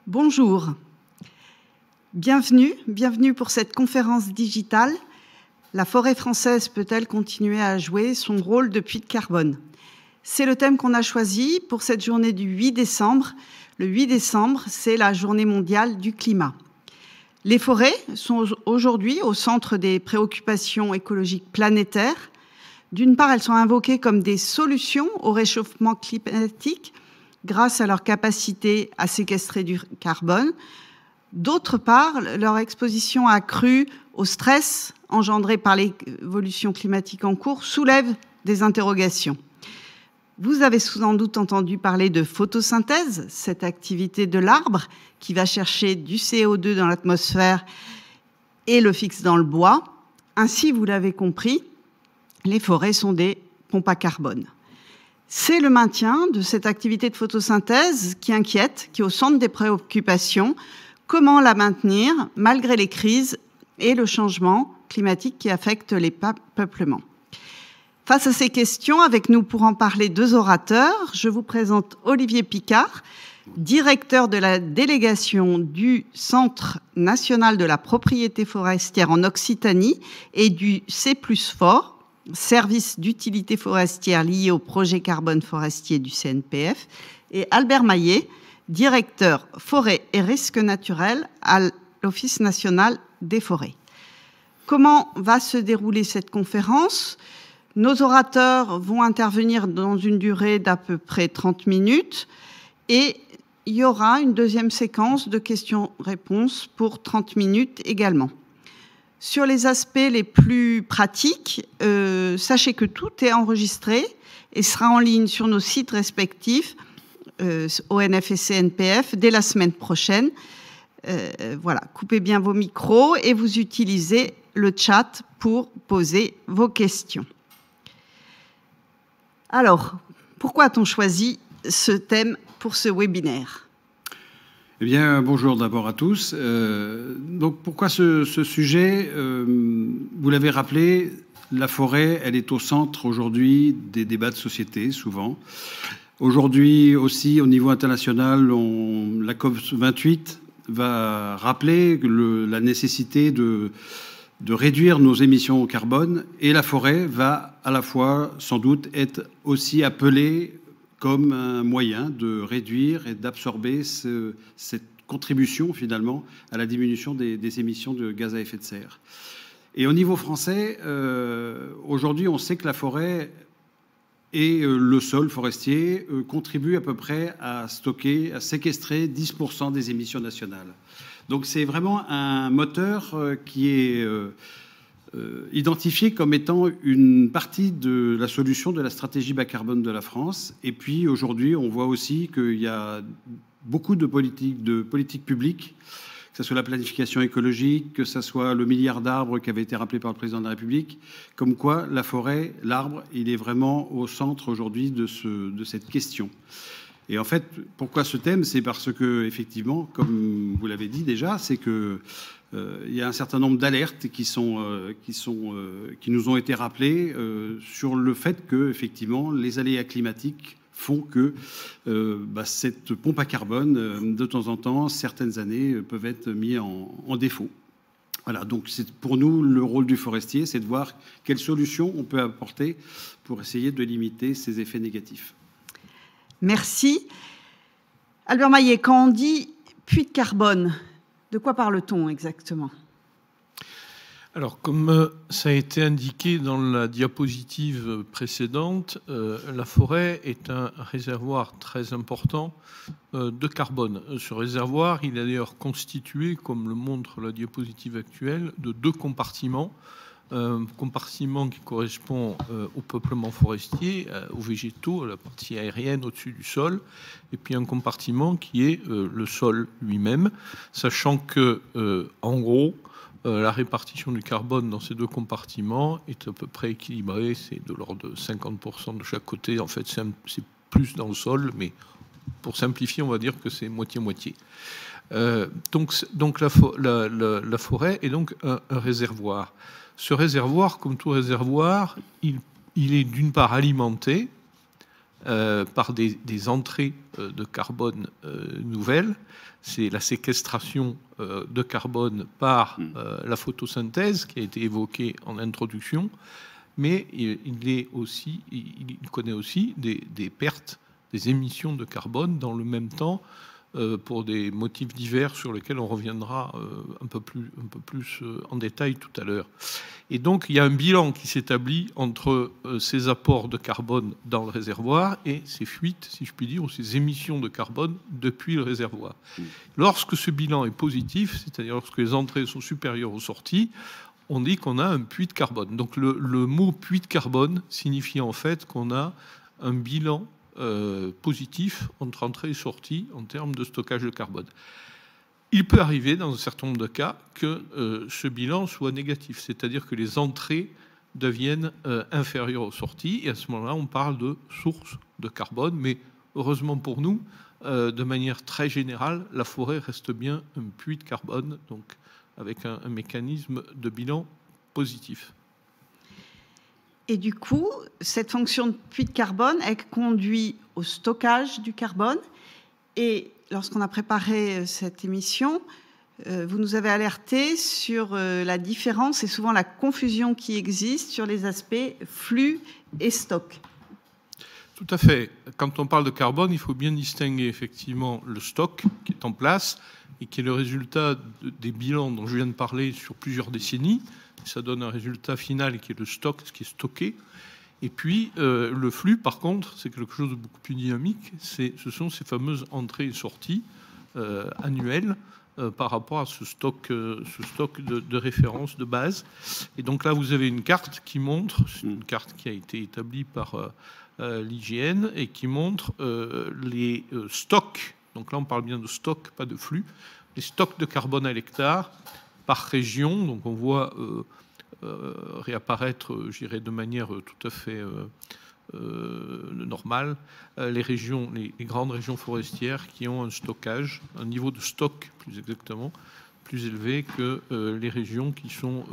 Bonjour, bienvenue pour cette conférence digitale. La forêt française peut-elle continuer à jouer son rôle de puits de carbone? C'est le thème qu'on a choisi pour cette journée du 8 décembre. Le 8 décembre, c'est la journée mondiale du climat. Les forêts sont aujourd'hui au centre des préoccupations écologiques planétaires. D'une part, elles sont invoquées comme des solutions au réchauffement climatique grâce à leur capacité à séquestrer du carbone. D'autre part, leur exposition accrue au stress engendré par l'évolution climatique en cours soulève des interrogations. Vous avez sans doute entendu parler de photosynthèse, cette activité de l'arbre qui va chercher du CO2 dans l'atmosphère et le fixe dans le bois. Ainsi, vous l'avez compris, les forêts sont des pompes à carbone. C'est le maintien de cette activité de photosynthèse qui inquiète, qui est au centre des préoccupations. Comment la maintenir malgré les crises et le changement climatique qui affecte les peuplements? Face à ces questions, avec nous pour en parler deux orateurs. Je vous présente Olivier Picard, directeur de la délégation du Centre national de la propriété forestière en Occitanie et du C+FOR, service d'utilité forestière lié au projet carbone forestier du CNPF, et Albert Maillet, directeur forêt et risques naturels à l'Office national des forêts. Comment va se dérouler cette conférence? Nos orateurs vont intervenir dans une durée d'à peu près 30 minutes et il y aura une deuxième séquence de questions-réponses pour 30 minutes également. Sur les aspects les plus pratiques, sachez que tout est enregistré et sera en ligne sur nos sites respectifs, ONF et CNPF, dès la semaine prochaine. Voilà, coupez bien vos micros et vous utilisez le chat pour poser vos questions. Alors, pourquoi a-t-on choisi ce thème pour ce webinaire ? Eh bien, bonjour d'abord à tous. Donc, pourquoi ce sujet? Vous l'avez rappelé, la forêt, elle est au centre aujourd'hui des débats de société, souvent. Aujourd'hui aussi, au niveau international, la COP28 va rappeler la nécessité de réduire nos émissions au carbone, et la forêt va à la fois, sans doute, être aussi appelée comme un moyen de réduire et d'absorber cette contribution, finalement, à la diminution des émissions de gaz à effet de serre. Et au niveau français, aujourd'hui, on sait que la forêt et le sol forestier contribuent à peu près à séquestrer 10% des émissions nationales. Donc c'est vraiment un moteur qui est identifié comme étant une partie de la solution de la stratégie bas carbone de la France. Et puis aujourd'hui, on voit aussi qu'il y a beaucoup de politiques publiques, que ce soit la planification écologique, que ce soit le milliard d'arbres qui avait été rappelé par le président de la République, comme quoi la forêt, l'arbre, il est vraiment au centre aujourd'hui de cette question. Et en fait, pourquoi ce thème? C'est parce que, effectivement, comme vous l'avez dit déjà, c'est que il y a un certain nombre d'alertes qui nous ont été rappelées sur le fait que, effectivement, les aléas climatiques font que cette pompe à carbone, de temps en temps, certaines années, peuvent être mis en défaut. Voilà, donc c'est pour nous le rôle du forestier, c'est de voir quelles solutions on peut apporter pour essayer de limiter ces effets négatifs. Merci. Albert Maillet, quand on dit puits de carbone, de quoi parle-t-on exactement? Alors, comme ça a été indiqué dans la diapositive précédente, la forêt est un réservoir très important de carbone. Ce réservoir, il est d'ailleurs constitué, comme le montre la diapositive actuelle, de deux compartiments. Un compartiment qui correspond au peuplement forestier, aux végétaux, à la partie aérienne au-dessus du sol, et puis un compartiment qui est le sol lui-même, sachant que, en gros, la répartition du carbone dans ces deux compartiments est à peu près équilibrée, c'est de l'ordre de 50% de chaque côté. En fait, c'est plus dans le sol, mais pour simplifier, on va dire que c'est moitié-moitié. Donc la forêt est donc un réservoir. Ce réservoir, comme tout réservoir, il est d'une part alimenté par des entrées de carbone nouvelles. C'est la séquestration de carbone par la photosynthèse qui a été évoquée en introduction, mais il connaît aussi des pertes, des émissions de carbone dans le même temps, pour des motifs divers sur lesquels on reviendra un peu plus en détail tout à l'heure. Et donc, il y a un bilan qui s'établit entre ces apports de carbone dans le réservoir et ces fuites, si je puis dire, ou ces émissions de carbone depuis le réservoir. Lorsque ce bilan est positif, c'est-à-dire lorsque les entrées sont supérieures aux sorties, on dit qu'on a un puits de carbone. Donc, le mot puits de carbone signifie en fait qu'on a un bilan positif entre entrée et sortie en termes de stockage de carbone. Il peut arriver dans un certain nombre de cas que ce bilan soit négatif, c'est-à-dire que les entrées deviennent inférieures aux sorties, et à ce moment-là, on parle de source de carbone, mais heureusement pour nous, de manière très générale, la forêt reste bien un puits de carbone, donc avec un mécanisme de bilan positif. Et du coup, cette fonction de puits de carbone, elle conduit au stockage du carbone. Et lorsqu'on a préparé cette émission, vous nous avez alerté sur la différence et souvent la confusion qui existe sur les aspects flux et stock. Tout à fait. Quand on parle de carbone, il faut bien distinguer effectivement le stock qui est en place et qui est le résultat des bilans dont je viens de parler sur plusieurs décennies. Ça donne un résultat final qui est le stock, ce qui est stocké. Et puis, le flux, par contre, c'est quelque chose de beaucoup plus dynamique. Ce sont ces fameuses entrées et sorties annuelles par rapport à ce stock de référence de base. Et donc là, vous avez une carte qui montre, c'est une carte qui a été établie par l'IGN et qui montre les stocks. Donc là, on parle bien de stock, pas de flux. Les stocks de carbone à l'hectare par région. Donc on voit réapparaître, je dirais, de manière tout à fait normale, les grandes régions forestières qui ont un stockage, un niveau de stock plus exactement, plus élevé que les régions qui sont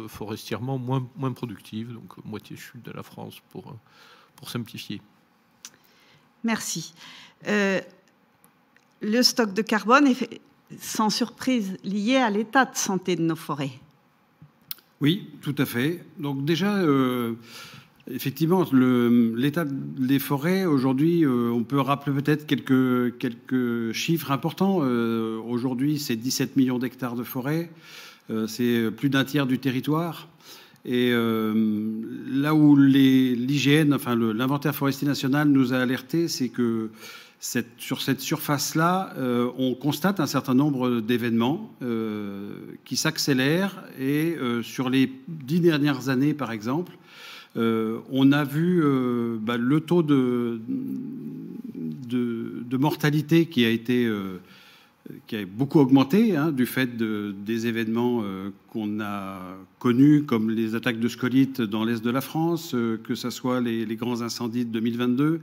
forestièrement moins productives, donc moitié sud de la France pour simplifier. Merci. Le stock de carbone est sans surprise lié à l'état de santé de nos forêts. Oui, tout à fait. Donc déjà, effectivement, l'état des forêts, aujourd'hui, on peut rappeler peut-être quelques chiffres importants. Aujourd'hui, c'est 17 millions d'hectares de forêt, c'est plus d'un tiers du territoire. Et là où l'IGN, enfin l'inventaire forestier national nous a alertés, c'est que sur cette surface-là, on constate un certain nombre d'événements qui s'accélèrent. Et sur les 10 dernières années, par exemple, on a vu le taux de mortalité qui a beaucoup augmenté du fait des événements qu'on a connus, comme les attaques de scolytes dans l'est de la France, que ce soit les grands incendies de 2022,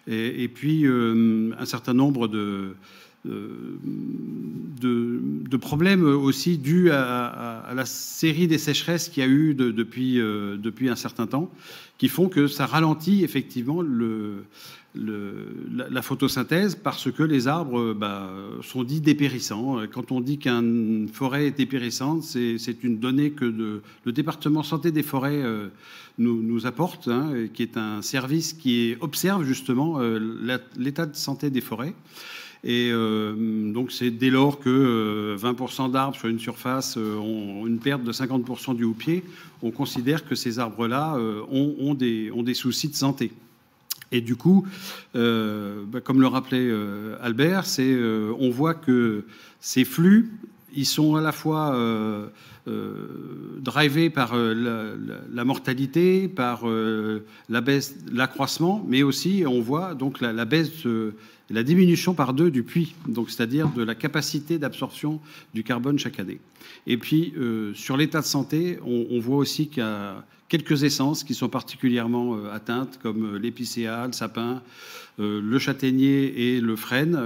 et puis un certain nombre de problèmes aussi dus à la série des sécheresses qu'il y a eu depuis un certain temps, qui font que ça ralentit effectivement la photosynthèse, parce que les arbres sont dits dépérissants. Quand on dit qu'une forêt est dépérissante, c'est une donnée que le département santé des forêts nous apporte, qui est un service qui observe justement l'état de santé des forêts. Et donc c'est dès lors que 20% d'arbres sur une surface ont une perte de 50% du houppier, on considère que ces arbres-là ont des soucis de santé. Et du coup, comme le rappelait Albert, on voit que ces flux, ils sont à la fois drivés par la mortalité, par l'accroissement, mais aussi on voit donc la baisse, la diminution par 2 du puits, donc c'est-à-dire de la capacité d'absorption du carbone chaque année. Et puis sur l'état de santé, on voit aussi qu'il y a quelques essences qui sont particulièrement atteintes, comme l'épicéa, le sapin, le châtaignier et le frêne,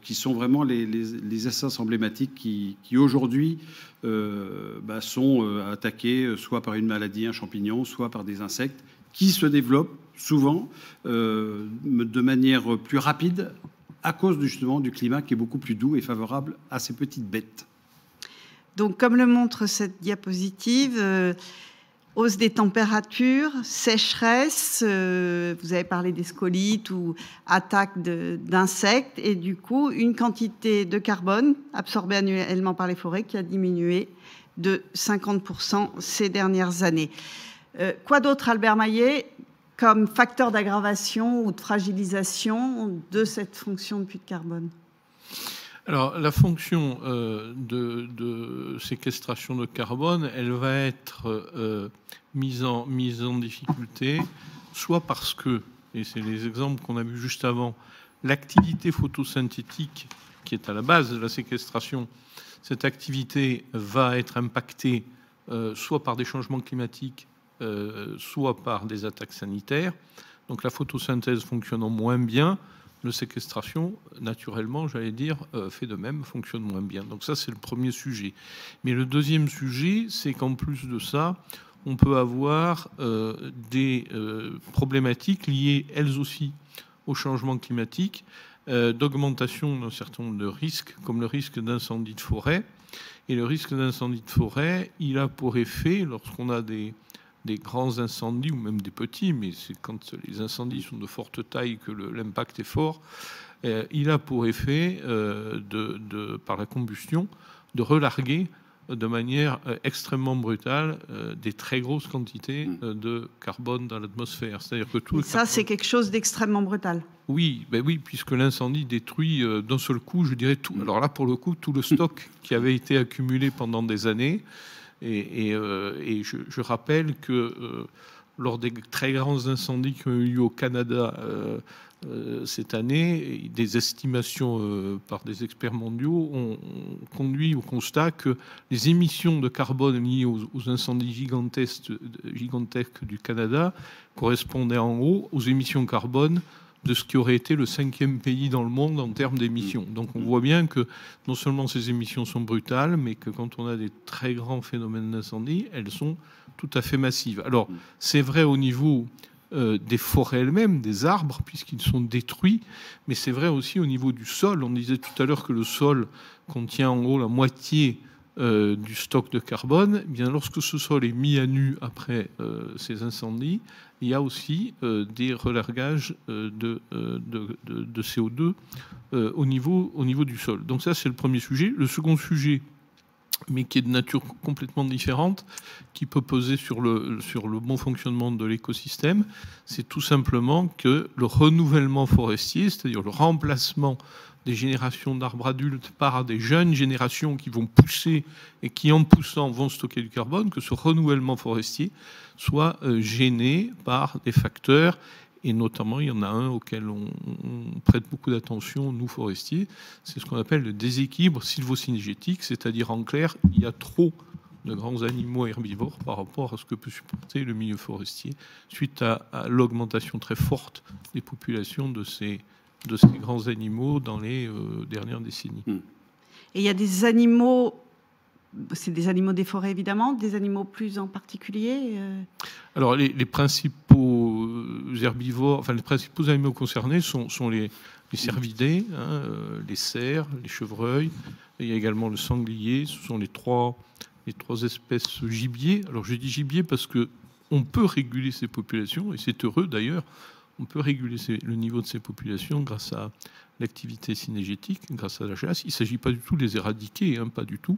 qui sont vraiment les essences emblématiques qui aujourd'hui sont attaquées soit par une maladie, un champignon, soit par des insectes qui se développent souvent de manière plus rapide à cause justement du climat qui est beaucoup plus doux et favorable à ces petites bêtes. Donc, comme le montre cette diapositive, hausse des températures, sécheresse, vous avez parlé des scolites ou attaques d'insectes, et du coup, une quantité de carbone absorbée annuellement par les forêts qui a diminué de 50% ces dernières années. Quoi d'autre, Albert Maillet, comme facteur d'aggravation ou de fragilisation de cette fonction de puits de carbone? Alors, la fonction de séquestration de carbone, elle va être mise en difficulté, soit parce que, et c'est les exemples qu'on a vus juste avant, l'activité photosynthétique qui est à la base de la séquestration, cette activité va être impactée soit par des changements climatiques, soit par des attaques sanitaires. Donc la photosynthèse fonctionnant moins bien, la séquestration, naturellement, j'allais dire, fait de même, fonctionne moins bien. Donc ça, c'est le premier sujet. Mais le deuxième sujet, c'est qu'en plus de ça, on peut avoir des problématiques liées, elles aussi, au changement climatique, d'augmentation d'un certain nombre de risques, comme le risque d'incendie de forêt. Et le risque d'incendie de forêt, il a pour effet, lorsqu'on a des grands incendies, ou même des petits, mais c'est quand les incendies sont de forte taille que l'impact est fort, il a pour effet, par la combustion, de relarguer de manière extrêmement brutale des très grosses quantités de carbone dans l'atmosphère. C'est-à-dire que tout ça, c'est quelque chose d'extrêmement brutal. Oui, ben oui, puisque l'incendie détruit d'un seul coup, je dirais tout. Alors là, pour le coup, tout le stock qui avait été accumulé pendant des années. Et je rappelle que lors des très grands incendies qui ont eu lieu au Canada cette année, des estimations par des experts mondiaux ont conduit au constat que les émissions de carbone liées aux incendies gigantesques du Canada correspondaient en gros aux émissions carbone de ce qui aurait été le 5e pays dans le monde en termes d'émissions. Donc on voit bien que non seulement ces émissions sont brutales, mais que quand on a des très grands phénomènes d'incendie, elles sont tout à fait massives. Alors c'est vrai au niveau des forêts elles-mêmes, des arbres, puisqu'ils sont détruits, mais c'est vrai aussi au niveau du sol. On disait tout à l'heure que le sol contient en gros la moitié du stock de carbone. Eh bien, lorsque ce sol est mis à nu après ces incendies, il y a aussi des relargages de CO2 au niveau du sol. Donc ça, c'est le premier sujet. Le second sujet, mais qui est de nature complètement différente, qui peut peser sur le bon fonctionnement de l'écosystème, c'est tout simplement que le renouvellement forestier, c'est-à-dire le remplacement des générations d'arbres adultes par des jeunes générations qui vont pousser et qui, en poussant, vont stocker du carbone, que ce renouvellement forestier soit gêné par des facteurs. Et notamment, il y en a un auquel on prête beaucoup d'attention, nous forestiers, c'est ce qu'on appelle le déséquilibre sylvo-synergétique, c'est-à-dire en clair, il y a trop de grands animaux herbivores par rapport à ce que peut supporter le milieu forestier, suite à l'augmentation très forte des populations de ces grands animaux dans les dernières décennies. Et il y a des animaux, c'est des animaux des forêts évidemment, des animaux plus en particulier Alors les principaux herbivores, enfin les principaux animaux concernés sont les cervidés, hein, les cerfs, les chevreuils. Il y a également le sanglier. Ce sont les trois espèces gibier. Alors je dis gibier parce que on peut réguler ces populations, et c'est heureux d'ailleurs. On peut réguler le niveau de ces populations grâce à l'activité synergétique, grâce à la chasse. Il ne s'agit pas du tout de les éradiquer, hein, pas du tout.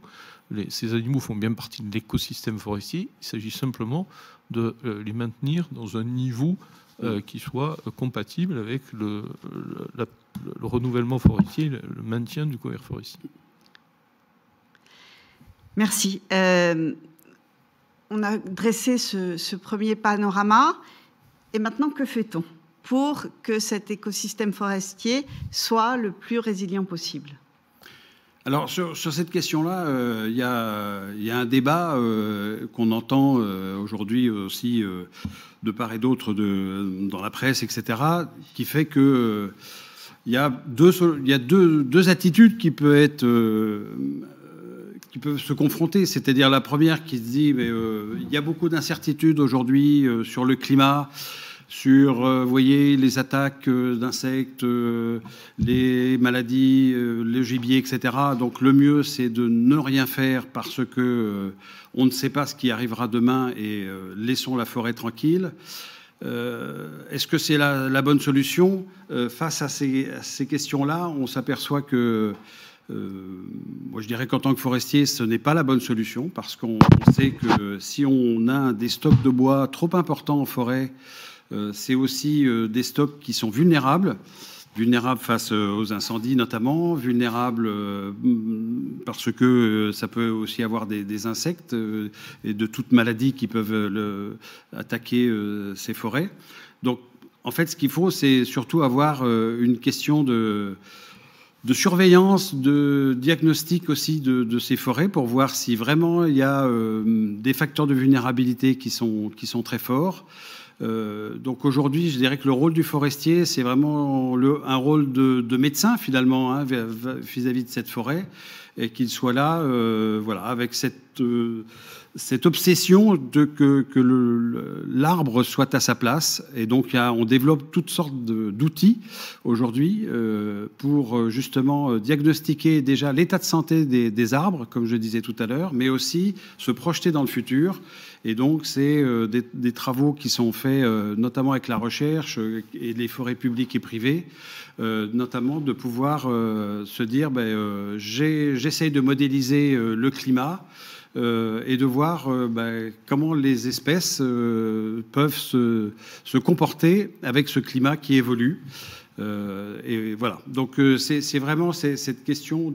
Ces animaux font bien partie de l'écosystème forestier. Il s'agit simplement de les maintenir dans un niveau qui soit compatible avec le renouvellement forestier, le maintien du couvert forestier. Merci. On a dressé ce premier panorama. Et maintenant, que fait-on pour que cet écosystème forestier soit le plus résilient possible? Alors sur cette question-là, il y a un débat qu'on entend aujourd'hui aussi de part et d'autre dans la presse, etc., qui fait que il y a deux attitudes qui peuvent se confronter. C'est-à-dire la première qui se dit mais il y a beaucoup d'incertitudes aujourd'hui sur le climat, sur, vous voyez, les attaques d'insectes, les maladies, le gibier, etc. Donc le mieux, c'est de ne rien faire parce que on ne sait pas ce qui arrivera demain et laissons la forêt tranquille. Est-ce que c'est la bonne solution? Face à ces questions-là, on s'aperçoit que moi, je dirais qu'en tant que forestier, ce n'est pas la bonne solution parce qu'on sait que si on a des stocks de bois trop importants en forêt, c'est aussi des stocks qui sont vulnérables face aux incendies notamment, vulnérables parce que ça peut aussi avoir des insectes et de toutes maladies qui peuvent attaquer ces forêts. Donc, en fait, ce qu'il faut, c'est surtout avoir une question de surveillance, de diagnostic aussi de ces forêts pour voir si vraiment il y a des facteurs de vulnérabilité qui sont très forts. Donc aujourd'hui, je dirais que le rôle du forestier, c'est vraiment un rôle de médecin finalement hein, vis-à-vis de cette forêt, et qu'il soit là, voilà, avec cette obsession que l'arbre soit à sa place. Et donc on développe toutes sortes d'outils aujourd'hui pour justement diagnostiquer déjà l'état de santé des arbres, comme je disais tout à l'heure, mais aussi se projeter dans le futur. Et donc, c'est des travaux qui sont faits notamment avec la recherche et les forêts publiques et privées, notamment de pouvoir se dire j'essaye de modéliser le climat et de voir comment les espèces peuvent se comporter avec ce climat qui évolue. Et voilà. Donc, c'est vraiment cette question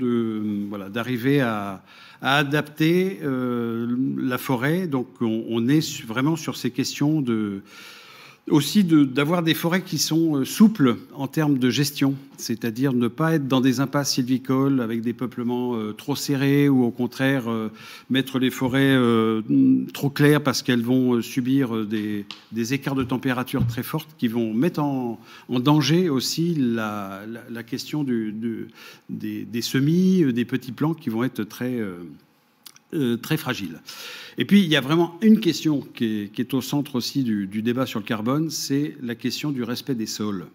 d'arriver à adapter la forêt. Donc on est vraiment sur ces questions aussi d'avoir des forêts qui sont souples en termes de gestion, c'est-à-dire ne pas être dans des impasses sylvicoles avec des peuplements trop serrés ou au contraire mettre les forêts trop claires parce qu'elles vont subir des écarts de température très fortes qui vont mettre en danger aussi la question des semis, des petits plants qui vont être très fragiles. Et puis, il y a vraiment une question qui est au centre aussi du débat sur le carbone, c'est la question du respect des sols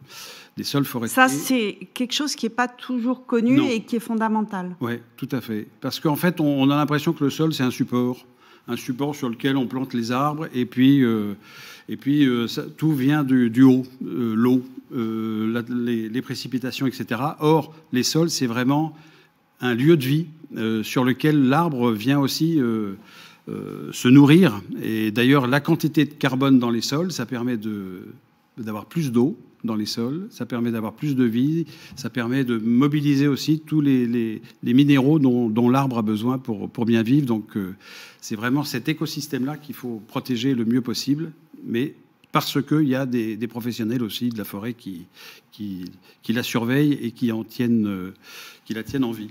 forestiers. Ça, c'est quelque chose qui n'est pas toujours connu et qui est fondamental. Oui, tout à fait. Parce qu'en fait, on a l'impression que le sol, c'est un support sur lequel on plante les arbres, et puis tout vient du haut, l'eau, les précipitations, etc. Or, les sols, c'est vraiment un lieu de vie sur lequel l'arbre vient aussi se nourrir. Et d'ailleurs, la quantité de carbone dans les sols, ça permet d'avoir plus d'eau dans les sols, ça permet d'avoir plus de vie, ça permet de mobiliser aussi tous les minéraux dont l'arbre a besoin pour bien vivre. Donc, c'est vraiment cet écosystème-là qu'il faut protéger le mieux possible, mais parce qu'il y a des professionnels aussi de la forêt qui la surveillent et qui la tiennent en vie.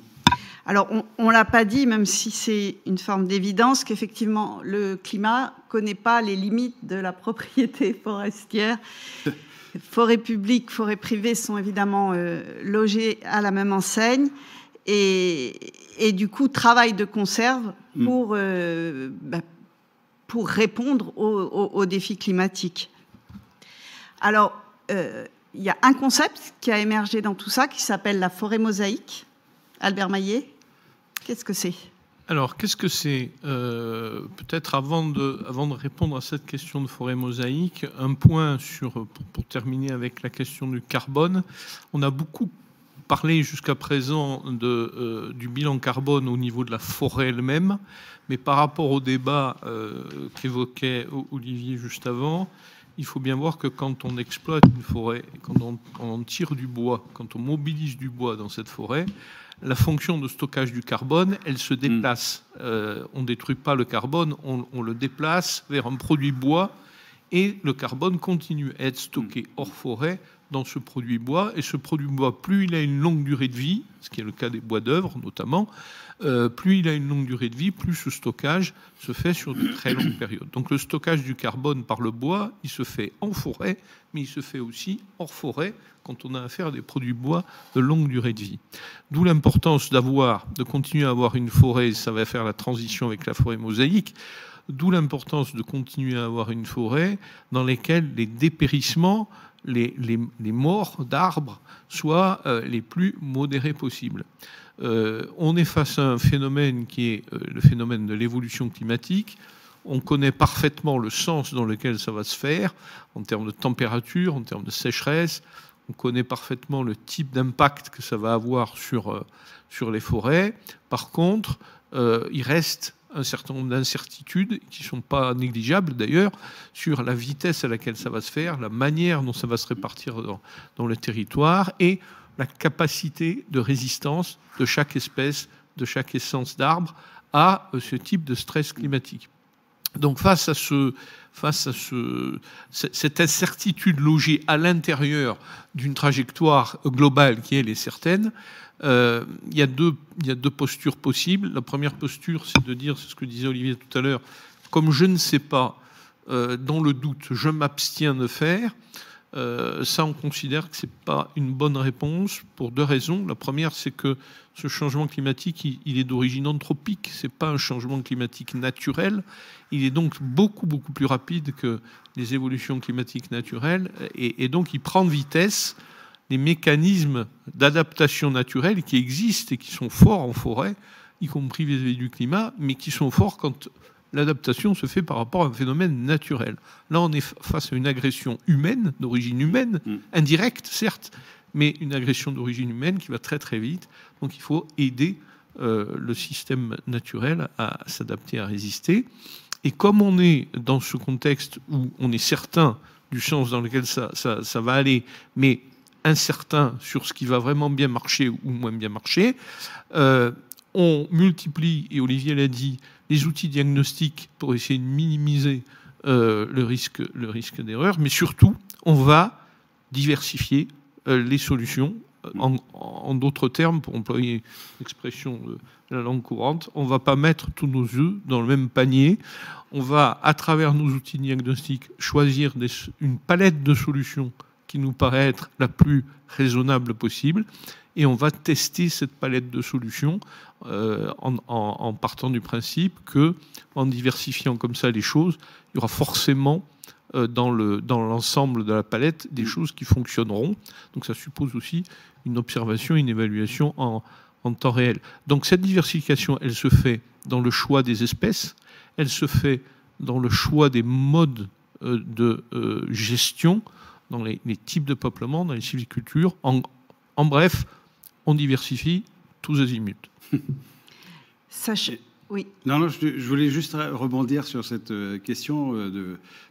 Alors, on ne l'a pas dit, même si c'est une forme d'évidence, qu'effectivement, le climat ne connaît pas les limites de la propriété forestière. Forêts publiques, forêts privées sont évidemment logées à la même enseigne et du coup, travaillent de conserve pour répondre aux défis climatiques. Alors, il y a un concept qui a émergé dans tout ça qui s'appelle la forêt mosaïque. Albert Maillet, qu'est-ce que c'est ? Alors, qu'est-ce que c'est ? Peut-être avant de répondre à cette question de forêt mosaïque, un point pour terminer avec la question du carbone. On a beaucoup parlé jusqu'à présent du bilan carbone au niveau de la forêt elle-même, mais par rapport au débat qu'évoquait Olivier juste avant, il faut bien voir que quand on exploite une forêt, quand on tire du bois, quand on mobilise du bois dans cette forêt, la fonction de stockage du carbone, elle se déplace. On ne détruit pas le carbone, on le déplace vers un produit bois et le carbone continue à être stocké hors forêt dans ce produit bois. Et ce produit bois, plus il a une longue durée de vie, ce qui est le cas des bois d'œuvre notamment, plus il a une longue durée de vie, plus ce stockage se fait sur de très longues périodes. Donc le stockage du carbone par le bois, il se fait en forêt, mais il se fait aussi hors forêt quand on a affaire à des produits bois de longue durée de vie. D'où l'importance de continuer à avoir une forêt, ça va faire la transition avec la forêt mosaïque, D'où l'importance de continuer à avoir une forêt dans laquelle les dépérissements, les morts d'arbres soient les plus modérés possibles. On est face à un phénomène qui est le phénomène de l'évolution climatique. On connaît parfaitement le sens dans lequel ça va se faire, en termes de température, en termes de sécheresse. On connaît parfaitement le type d'impact que ça va avoir sur les forêts. Par contre, il reste un certain nombre d'incertitudes, qui ne sont pas négligeables d'ailleurs, sur la vitesse à laquelle ça va se faire, la manière dont ça va se répartir dans le territoire et la capacité de résistance de chaque espèce, de chaque essence d'arbre à ce type de stress climatique. Donc face à cette incertitude logée à l'intérieur d'une trajectoire globale qui, elle, est certaine, il y a deux postures possibles. La première posture, c'est de dire, c'est ce que disait Olivier tout à l'heure, comme je ne sais pas, dans le doute, je m'abstiens de faire. Ça, on considère que ce n'est pas une bonne réponse pour deux raisons. La première, c'est que ce changement climatique, il est d'origine anthropique. Ce n'est pas un changement climatique naturel. Il est donc beaucoup, beaucoup plus rapide que les évolutions climatiques naturelles. Et donc, il prend de vitesse les mécanismes d'adaptation naturelle qui existent et qui sont forts en forêt, y compris vis-à-vis du climat, mais qui sont forts quand l'adaptation se fait par rapport à un phénomène naturel. Là, on est face à une agression humaine, d'origine humaine, indirecte, certes, mais une agression d'origine humaine qui va très très vite. Donc il faut aider le système naturel à s'adapter, à résister. Et comme on est dans ce contexte où on est certain du sens dans lequel ça va aller, mais incertain sur ce qui va vraiment bien marcher ou moins bien marcher, on multiplie, et Olivier l'a dit, les outils diagnostiques pour essayer de minimiser le risque d'erreur, mais surtout, on va diversifier les solutions. En d'autres termes, pour employer l'expression de la langue courante, on ne va pas mettre tous nos œufs dans le même panier. On va, à travers nos outils diagnostiques, choisir une palette de solutions qui nous paraît être la plus raisonnable possible. Et on va tester cette palette de solutions en partant du principe que, en diversifiant comme ça les choses, il y aura forcément dans l'ensemble de la palette des choses qui fonctionneront. Donc ça suppose aussi une observation, une évaluation en temps réel. Donc cette diversification, elle se fait dans le choix des espèces, elle se fait dans le choix des modes de gestion, dans les types de peuplement, dans les sylvicultures. En bref, on diversifie tous azimuts. Oui. Non, je voulais juste rebondir sur cette question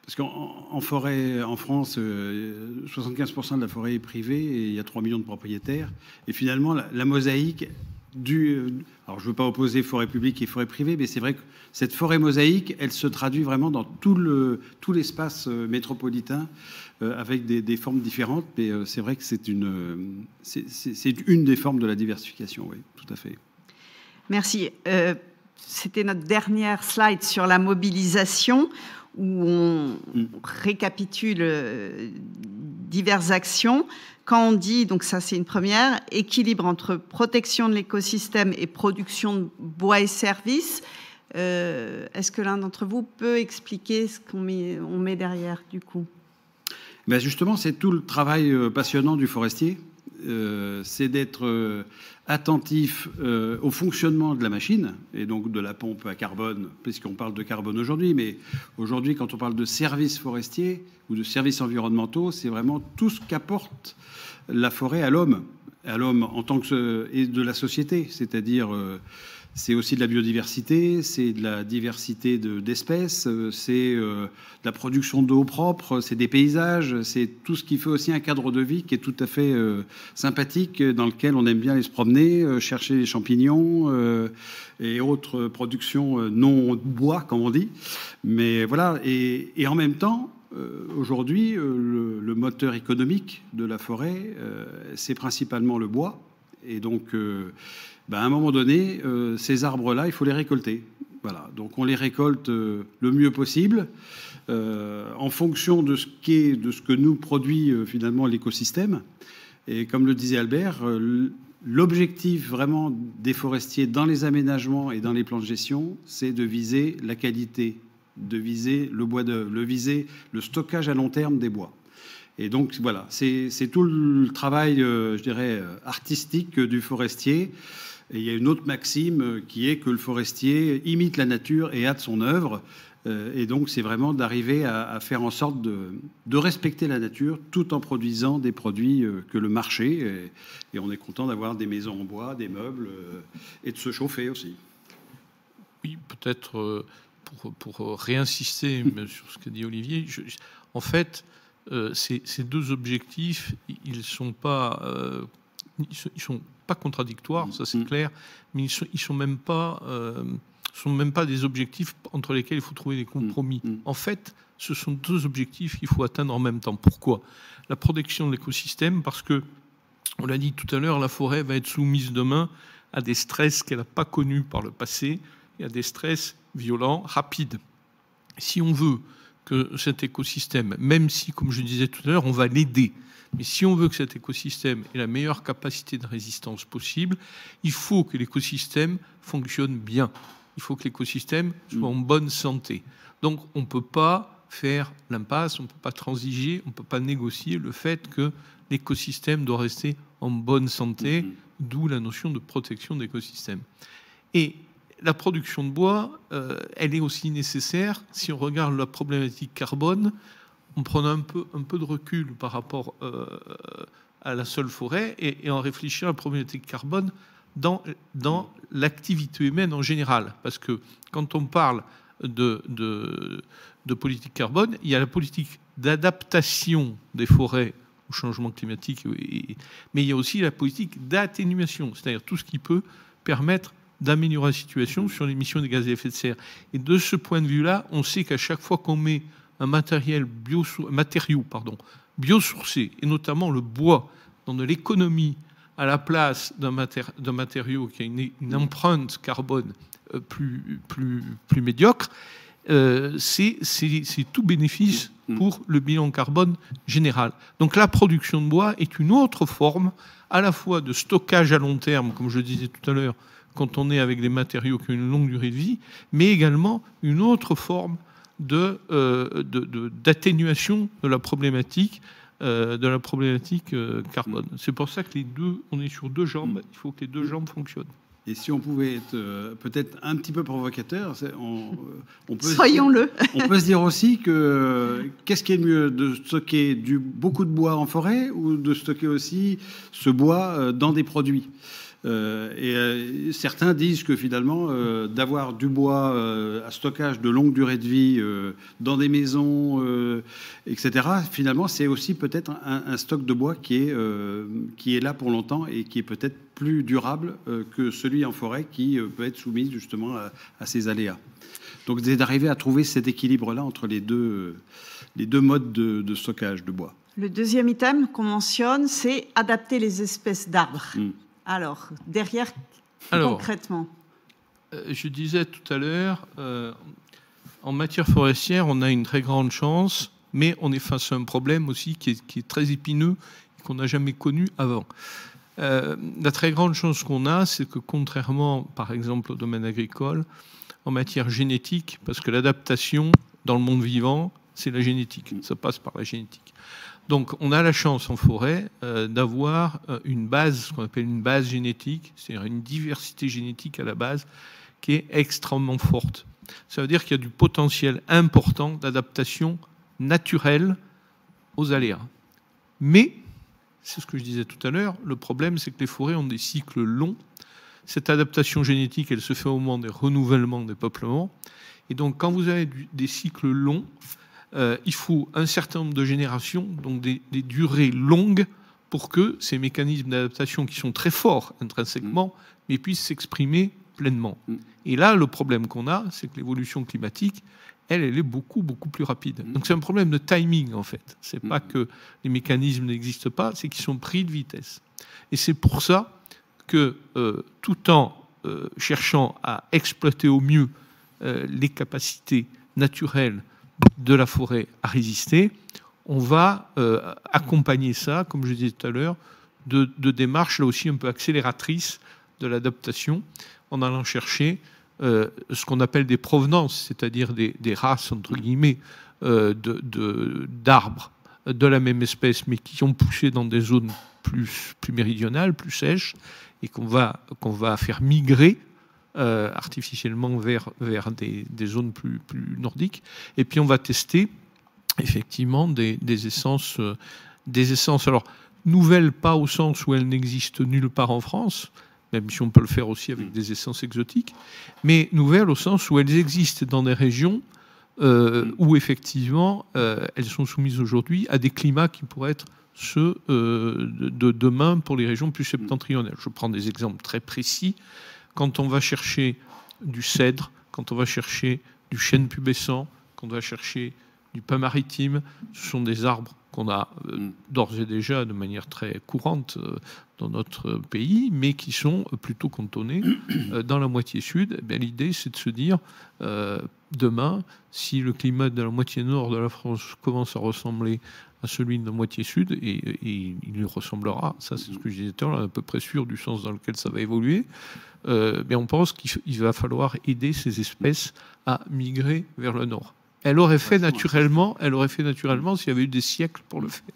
parce qu'en forêt, en France, 75% de la forêt est privée et il y a 3 millions de propriétaires. Et finalement, la mosaïque alors je ne veux pas opposer forêt publique et forêt privée, mais c'est vrai que cette forêt mosaïque, elle se traduit vraiment dans tout l'espace métropolitain avec des formes différentes. Mais c'est vrai que c'est une des formes de la diversification, oui, tout à fait. Merci. C'était notre dernière slide sur la mobilisation, où on récapitule diverses actions. Quand on dit, donc ça c'est une première, équilibre entre protection de l'écosystème et production de bois et services, est-ce que l'un d'entre vous peut expliquer ce qu'on met derrière du coup ? Ben justement, c'est tout le travail passionnant du forestier. C'est d'être attentif au fonctionnement de la machine et donc de la pompe à carbone, puisqu'on parle de carbone aujourd'hui, mais aujourd'hui, quand on parle de services forestiers ou de services environnementaux, c'est vraiment tout ce qu'apporte la forêt à l'homme en tant que et de la société, c'est-à-dire c'est aussi de la biodiversité, c'est de la diversité d'espèces, c'est de la production d'eau propre, c'est des paysages, c'est tout ce qui fait aussi un cadre de vie qui est tout à fait sympathique, dans lequel on aime bien aller se promener, chercher les champignons et autres productions non bois, comme on dit. Mais voilà, et en même temps, aujourd'hui, le moteur économique de la forêt, c'est principalement le bois. Et donc, à un moment donné, ces arbres-là, il faut les récolter. Voilà. Donc, on les récolte le mieux possible en fonction de ce que nous produit finalement l'écosystème. Et comme le disait Albert, l'objectif vraiment des forestiers dans les aménagements et dans les plans de gestion, c'est de viser la qualité de viser le bois d'œuvre, viser le stockage à long terme des bois. Et donc voilà, c'est tout le travail, je dirais, artistique du forestier. Et il y a une autre maxime qui est que le forestier imite la nature et hâte son œuvre. Et donc, c'est vraiment d'arriver à faire en sorte de respecter la nature tout en produisant des produits que le marché. Et on est content d'avoir des maisons en bois, des meubles et de se chauffer aussi. Oui, peut-être pour réinsister sur ce qu'a dit Olivier, en fait, ces deux objectifs, ils sont pas contradictoires, ça c'est clair, mais ils sont même pas des objectifs entre lesquels il faut trouver des compromis. En fait, ce sont deux objectifs qu'il faut atteindre en même temps. Pourquoi ? La protection de l'écosystème, parce que, on l'a dit tout à l'heure, la forêt va être soumise demain à des stress qu'elle n'a pas connus par le passé, et à des stress violents, rapides. Si on veut que cet écosystème, même si, comme je disais tout à l'heure, on va l'aider, mais si on veut que cet écosystème ait la meilleure capacité de résistance possible, il faut que l'écosystème fonctionne bien. Il faut que l'écosystème soit en bonne santé. Donc, on ne peut pas faire l'impasse, on ne peut pas transiger, on ne peut pas négocier le fait que l'écosystème doit rester en bonne santé, d'où la notion de protection d'écosystème. Et la production de bois, elle est aussi nécessaire si on regarde la problématique carbone, en prenant un peu de recul par rapport à la seule forêt et en réfléchissant à la problématique carbone dans l'activité humaine en général. Parce que quand on parle de politique carbone, il y a la politique d'adaptation des forêts au changement climatique, mais il y a aussi la politique d'atténuation, c'est-à-dire tout ce qui peut permettre d'améliorer la situation sur l'émission des gaz à effet de serre. Et de ce point de vue-là, on sait qu'à chaque fois qu'on met un matériau biosourcé, et notamment le bois, dans de l'économie à la place d'un matériau qui a une empreinte carbone plus médiocre, c'est tout bénéfice pour le bilan carbone général. Donc la production de bois est une autre forme à la fois de stockage à long terme, comme je disais tout à l'heure, quand on est avec des matériaux qui ont une longue durée de vie, mais également une autre forme d'atténuation de la problématique carbone. C'est pour ça que on est sur deux jambes. Il faut que les deux jambes fonctionnent. Et si on pouvait être peut-être un petit peu provocateur, on peut soyons-le. On peut se dire aussi que qu'est-ce qui est mieux, de stocker beaucoup de bois en forêt ou de stocker aussi ce bois dans des produits ? Certains disent que finalement, d'avoir du bois à stockage de longue durée de vie dans des maisons, etc., finalement, c'est aussi peut-être un stock de bois qui est là pour longtemps et qui est peut-être plus durable que celui en forêt qui peut être soumis justement à ces aléas. Donc, c'est d'arriver à trouver cet équilibre-là entre les deux modes de stockage de bois. Le deuxième item qu'on mentionne, c'est adapter les espèces d'arbres. Alors, concrètement, je disais tout à l'heure, en matière forestière, on a une très grande chance, mais on est face à un problème aussi qui est très épineux et qu'on n'a jamais connu avant. La très grande chance qu'on a, c'est que contrairement, par exemple, au domaine agricole, en matière génétique, parce que l'adaptation dans le monde vivant, c'est la génétique, ça passe par la génétique. Donc, on a la chance en forêt d'avoir une base, ce qu'on appelle une base génétique, c'est-à-dire une diversité génétique à la base qui est extrêmement forte. Ça veut dire qu'il y a du potentiel important d'adaptation naturelle aux aléas. Mais, c'est ce que je disais tout à l'heure, le problème, c'est que les forêts ont des cycles longs. Cette adaptation génétique, elle se fait au moment des renouvellements des peuplements. Et donc, quand vous avez des cycles longs, il faut un certain nombre de générations, donc des durées longues, pour que ces mécanismes d'adaptation qui sont très forts intrinsèquement, mais puissent s'exprimer pleinement. Et là, le problème qu'on a, c'est que l'évolution climatique, elle est beaucoup, beaucoup plus rapide. Donc c'est un problème de timing, en fait. C'est pas que les mécanismes n'existent pas, c'est qu'ils sont pris de vitesse. Et c'est pour ça que, tout en cherchant à exploiter au mieux les capacités naturelles de la forêt à résister, on va accompagner ça, comme je disais tout à l'heure, de démarches là aussi un peu accélératrices de l'adaptation, en allant chercher ce qu'on appelle des provenances, c'est-à-dire des races, entre guillemets, d'arbres de la même espèce, mais qui ont poussé dans des zones plus méridionales, plus sèches, et qu'on va faire migrer artificiellement vers des zones plus nordiques. Et puis on va tester effectivement des essences, alors nouvelles, pas au sens où elles n'existent nulle part en France, même si on peut le faire aussi avec des essences exotiques, mais nouvelles au sens où elles existent dans des régions où effectivement elles sont soumises aujourd'hui à des climats qui pourraient être ceux de demain pour les régions plus septentrionales. Je prends des exemples très précis. Quand on va chercher du cèdre, quand on va chercher du chêne pubescent, quand on va chercher du pin maritime, ce sont des arbres qu'on a d'ores et déjà de manière très courante dans notre pays, mais qui sont plutôt cantonnés dans la moitié sud. Eh bien, l'idée, c'est de se dire, demain, si le climat de la moitié nord de la France commence à ressembler à celui de la moitié sud, et il lui ressemblera, ça c'est ce que je disais tout à l'heure, à peu près sûr du sens dans lequel ça va évoluer, mais on pense qu'il va falloir aider ces espèces à migrer vers le nord. Elle aurait fait naturellement s'il y avait eu des siècles pour le faire.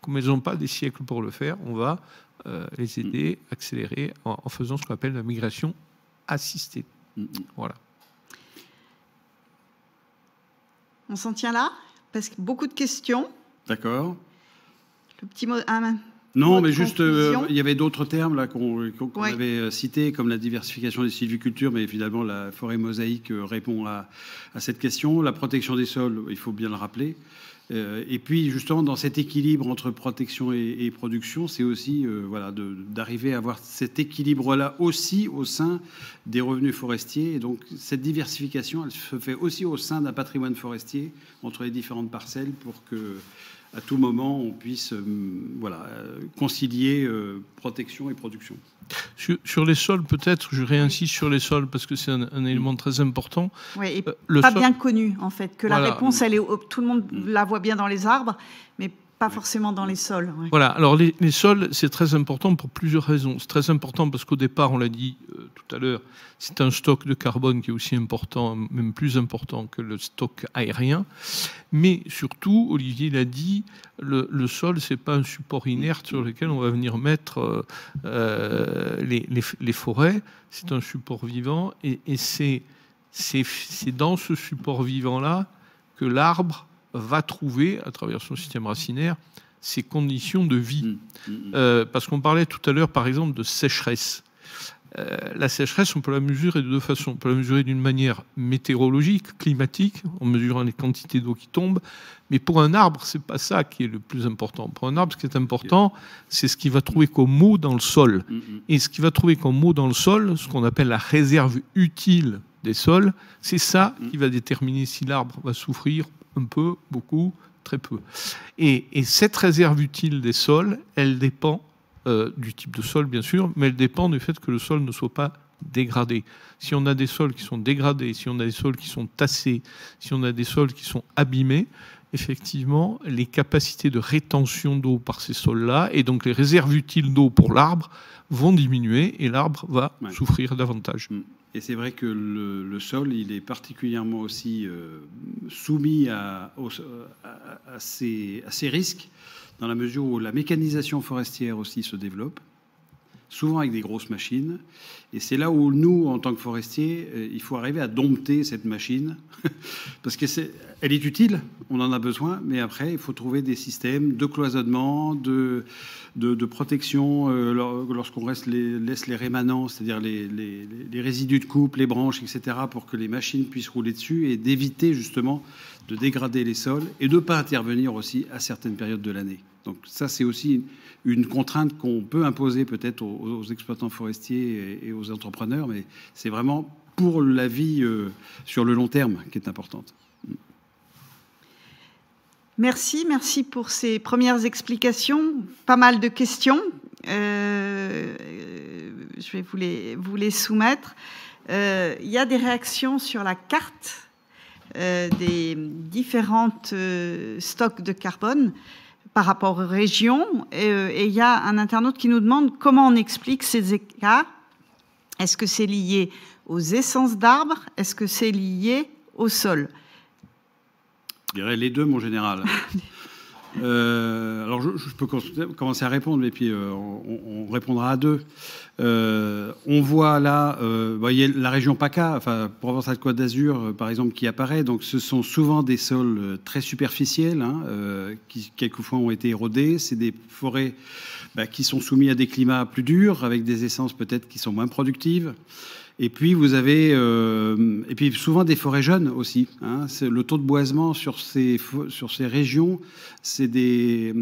Comme elles n'ont pas des siècles pour le faire, on va les aider, accélérer en faisant ce qu'on appelle la migration assistée. Voilà. On s'en tient là, parce que beaucoup de questions. D'accord. Le petit mot. Non, mais juste, il y avait d'autres termes là qu'on avait cités, comme la diversification des sylvicultures, mais finalement la forêt mosaïque répond à cette question. La protection des sols, il faut bien le rappeler. Et puis justement, dans cet équilibre entre protection et production, c'est aussi voilà, d'arriver à avoir cet équilibre-là aussi au sein des revenus forestiers. Et donc cette diversification, elle se fait aussi au sein d'un patrimoine forestier entre les différentes parcelles pour que à tout moment, on puisse concilier protection et production. Sur les sols, peut-être, je réinsiste sur les sols parce que c'est un élément très important. Oui, et pas bien connu, en fait, que la réponse, tout le monde la voit bien dans les arbres, mais pas forcément dans les sols. Ouais. Voilà, alors les sols, c'est très important pour plusieurs raisons. C'est très important parce qu'au départ, on l'a dit tout à l'heure, c'est un stock de carbone qui est aussi important, même plus important que le stock aérien. Mais surtout, Olivier l'a dit, le sol, c'est pas un support inerte sur lequel on va venir mettre les forêts. C'est un support vivant et c'est dans ce support vivant-là que l'arbre va trouver, à travers son système racinaire, ses conditions de vie. Parce qu'on parlait tout à l'heure, par exemple, de sécheresse. La sécheresse, on peut la mesurer de deux façons. On peut la mesurer d'une manière météorologique, climatique, en mesurant les quantités d'eau qui tombent. Mais pour un arbre, c'est pas ça qui est le plus important. Pour un arbre, ce qui est important, c'est ce qu'il va trouver comme eau dans le sol. Et ce qu'il va trouver comme eau dans le sol, ce qu'on appelle la réserve utile des sols, c'est ça qui va déterminer si l'arbre va souffrir un peu, beaucoup, très peu. Et cette réserve utile des sols, elle dépend du type de sol, bien sûr, mais elle dépend du fait que le sol ne soit pas dégradé. Si on a des sols qui sont dégradés, si on a des sols qui sont tassés, si on a des sols qui sont abîmés, effectivement, les capacités de rétention d'eau par ces sols-là, et donc les réserves utiles d'eau pour l'arbre, vont diminuer et l'arbre va souffrir davantage. Et c'est vrai que le sol, il est particulièrement aussi soumis à ces risques, dans la mesure où la mécanisation forestière aussi se développe, souvent avec des grosses machines. Et c'est là où nous, en tant que forestiers, il faut arriver à dompter cette machine, parce qu'elle est utile, on en a besoin, mais après, il faut trouver des systèmes de cloisonnement, de protection lorsqu'on laisse les rémanents, c'est-à-dire les résidus de coupe, les branches, etc., pour que les machines puissent rouler dessus, et d'éviter justement de dégrader les sols et de ne pas intervenir aussi à certaines périodes de l'année. Donc ça, c'est aussi une contrainte qu'on peut imposer peut-être aux exploitants forestiers et aux entrepreneurs, mais c'est vraiment pour la vie sur le long terme qui est importante. Merci pour ces premières explications. Pas mal de questions. Je vais vous les soumettre. Il y a des réactions sur la carte des différentes stocks de carbone par rapport aux régions. Et il y a un internaute qui nous demande comment on explique ces écarts Est-ce que c'est lié aux essences d'arbres? Est-ce que c'est lié au sol? Je dirais les deux, mon général. Alors, je peux commencer à répondre, mais puis on répondra à deux. On voit là, voyez, la région PACA, enfin Provence-Alpes-Côte d'Azur, par exemple, qui apparaît. Donc, ce sont souvent des sols très superficiels, hein, qui quelquefois ont été érodés. C'est des forêts qui sont soumises à des climats plus durs, avec des essences peut-être qui sont moins productives. Et puis vous avez et puis souvent des forêts jeunes aussi. Hein. Le taux de boisement sur ces régions, c'est des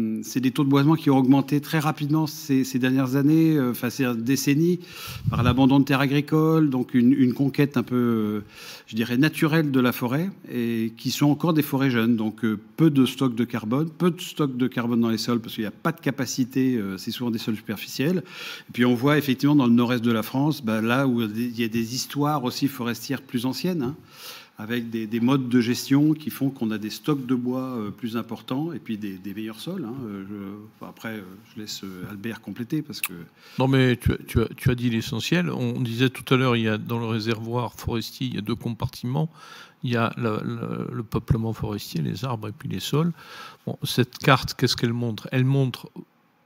taux de boisement qui ont augmenté très rapidement ces dernières années, enfin ces décennies, par l'abandon de terres agricoles, donc une conquête un peu, je dirais, naturelle de la forêt, et qui sont encore des forêts jeunes. Donc peu de stock de carbone dans les sols parce qu'il n'y a pas de capacité. C'est souvent des sols superficiels. Et puis on voit effectivement dans le nord-est de la France, là où il y a des histoires aussi forestières plus anciennes, hein, avec des modes de gestion qui font qu'on a des stocks de bois plus importants et puis des meilleurs sols. Hein. Après, je laisse Albert compléter parce que... Non, mais tu as dit l'essentiel. On disait tout à l'heure, il y a dans le réservoir forestier, il y a deux compartiments. Il y a le peuplement forestier, les arbres et puis les sols. Bon, cette carte, qu'est-ce qu'elle montre? Elle montre...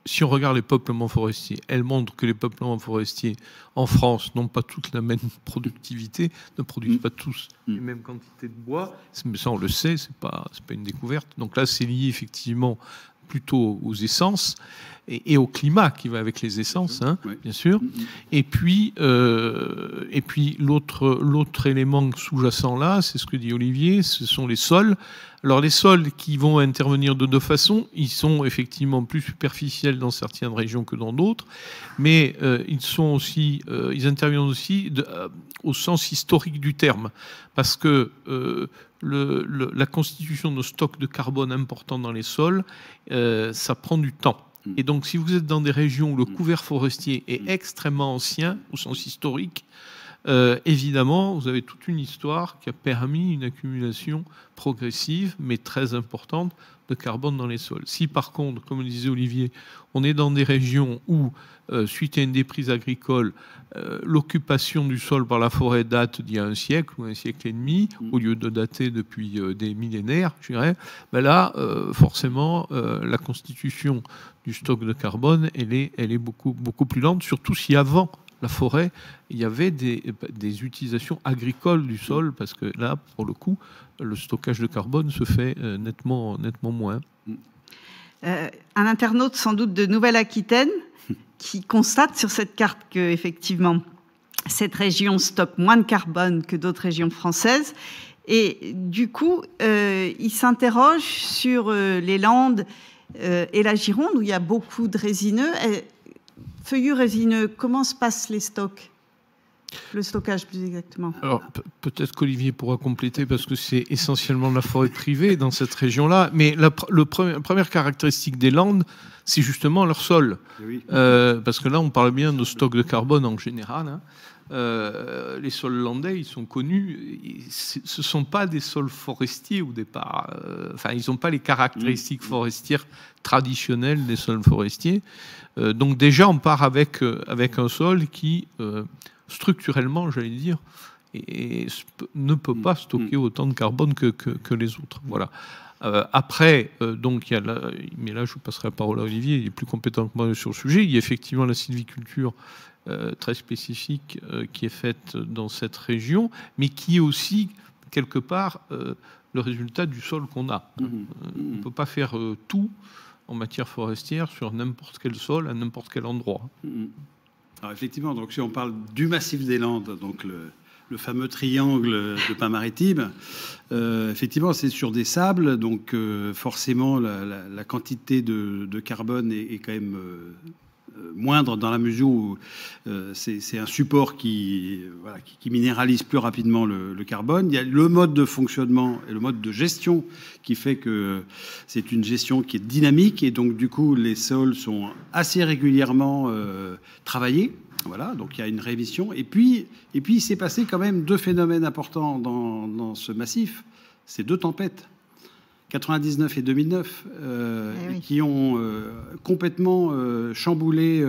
Si on regarde les peuplements forestiers, elle montre que les peuplements forestiers en France n'ont pas toutes la même productivité, ne produisent pas tous les mêmes quantités de bois. Mais ça, on le sait, c'est pas une découverte. Donc là, c'est lié effectivement plutôt aux essences et au climat qui va avec les essences, hein, bien sûr. Et puis l'autre élément sous-jacent là, c'est ce que dit Olivier, ce sont les sols. Alors les sols qui vont intervenir de deux façons, ils sont effectivement plus superficiels dans certaines régions que dans d'autres, mais ils interviennent aussi au sens historique du terme, parce que la constitution de stocks de carbone importants dans les sols, ça prend du temps. Et donc si vous êtes dans des régions où le couvert forestier est extrêmement ancien au sens historique, évidemment, vous avez toute une histoire qui a permis une accumulation progressive, mais très importante, de carbone dans les sols. Si par contre, comme le disait Olivier, on est dans des régions où, suite à une déprise agricole, l'occupation du sol par la forêt date d'il y a un siècle ou un siècle et demi, au lieu de dater depuis des millénaires, je dirais, là, forcément, la constitution du stock de carbone, elle est beaucoup, beaucoup plus lente, surtout si avant la forêt, il y avait des utilisations agricoles du sol, parce que là, pour le coup, le stockage de carbone se fait nettement moins. Un internaute sans doute de Nouvelle-Aquitaine qui constate sur cette carte que effectivement cette région stocke moins de carbone que d'autres régions françaises, et du coup il s'interroge sur les Landes et la Gironde où il y a beaucoup de résineux. Feuillus résineux, comment se passent les stocks? Le stockage, plus exactement. Alors, peut-être qu'Olivier pourra compléter, parce que c'est essentiellement de la forêt privée dans cette région-là. Mais la première caractéristique des Landes, c'est justement leur sol. Oui. Parce que là, on parle bien de stocks de carbone en général. Hein. Les sols landais, ils sont connus. Ce ne sont pas des sols forestiers au départ. Enfin, ils n'ont pas les caractéristiques forestières traditionnelles des sols forestiers. Donc déjà, on part avec un sol qui, structurellement, j'allais dire, ne peut pas stocker autant de carbone que les autres. Voilà. Après, donc, mais là, je vous passerai la parole à Olivier, il est plus compétent que moi sur le sujet. Il y a effectivement la sylviculture très spécifique qui est faite dans cette région, mais qui est aussi, quelque part, le résultat du sol qu'on a. On ne peut pas faire tout en matière forestière sur n'importe quel sol, à n'importe quel endroit. Alors effectivement, donc si on parle du massif des Landes, donc le fameux triangle de pins maritimes, effectivement, c'est sur des sables, donc forcément la quantité de carbone est quand même moindre dans la mesure où c'est un support qui minéralise plus rapidement le carbone. Il y a le mode de fonctionnement et le mode de gestion qui fait que c'est une gestion qui est dynamique, et donc du coup les sols sont assez régulièrement travaillés. Voilà, donc il y a une révision. Et puis il s'est passé quand même deux phénomènes importants dans ce massif. C'est deux tempêtes. 99 et 2009, oui. qui ont complètement chamboulé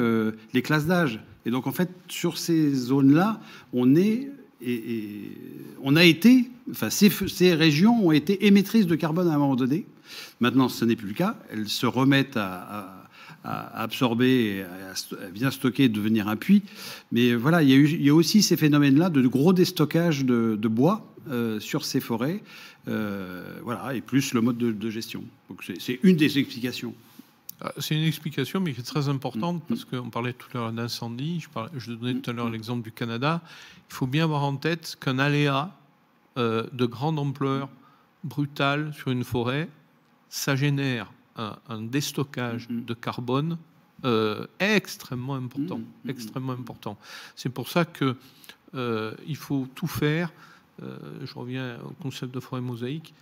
les classes d'âge. Et donc, en fait, sur ces zones-là, on a été, enfin, ces régions ont été émettrices de carbone à un moment donné. Maintenant, ce n'est plus le cas. Elles se remettent à absorber, et à bien stocker et devenir un puits. Mais voilà, il y a aussi ces phénomènes-là de gros déstockage de bois sur ces forêts. Voilà, et plus le mode de gestion. Donc c'est une des explications. C'est une explication, mais qui est très importante, parce qu'on parlait tout à l'heure d'incendie, je donnais tout à l'heure l'exemple du Canada. Il faut bien avoir en tête qu'un aléa de grande ampleur, brutal, sur une forêt, ça génère un déstockage de carbone extrêmement important. Extrêmement important. C'est pour ça que il faut tout faire. Je reviens au concept de forêt mosaïque.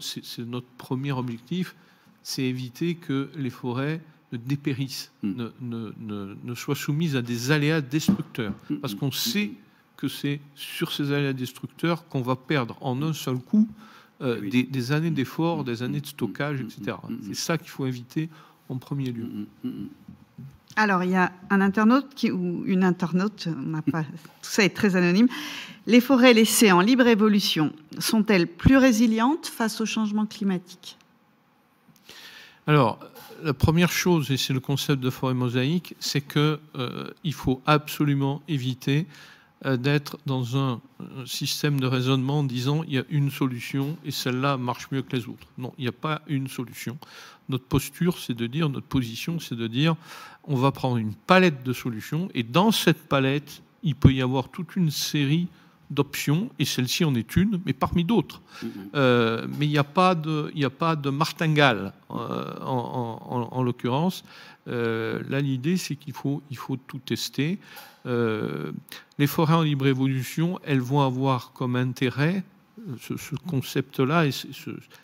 C'est notre premier objectif, c'est éviter que les forêts ne dépérissent, ne soient soumises à des aléas destructeurs. Parce qu'on sait que c'est sur ces aléas destructeurs qu'on va perdre en un seul coup des années d'efforts, des années de stockage, etc. C'est ça qu'il faut éviter en premier lieu. Alors, il y a un internaute ou une internaute, on n'a pas, tout ça est très anonyme. Les forêts laissées en libre évolution sont-elles plus résilientes face au changement climatique ? Alors, la première chose, et c'est le concept de forêt mosaïque, c'est que il faut absolument éviter d'être dans un système de raisonnement en disant il y a une solution et celle-là marche mieux que les autres. Non, il n'y a pas une solution. Notre posture, c'est de dire, notre position, c'est de dire on va prendre une palette de solutions et dans cette palette, il peut y avoir toute une série d'options, et celle-ci en est une, mais parmi d'autres. Mais il n'y a pas de martingale, en l'occurrence. Là, l'idée, c'est qu'il faut tout tester. Les forêts en libre évolution, elles vont avoir comme intérêt ce concept-là et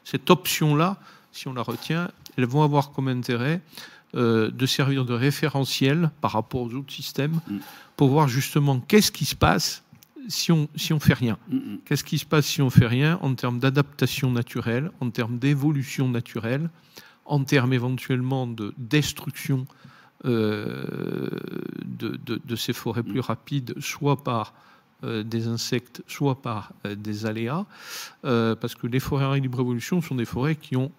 cette option-là, si on la retient, elles vont avoir comme intérêt de servir de référentiel par rapport aux autres systèmes pour voir justement qu'est-ce qui se passe si on fait rien. Qu'est-ce qui se passe si on fait rien en termes d'adaptation naturelle, en termes d'évolution naturelle, en termes éventuellement de destruction de ces forêts plus rapides, soit par des insectes, soit par des aléas, parce que les forêts en libre évolution sont des forêts qui ont,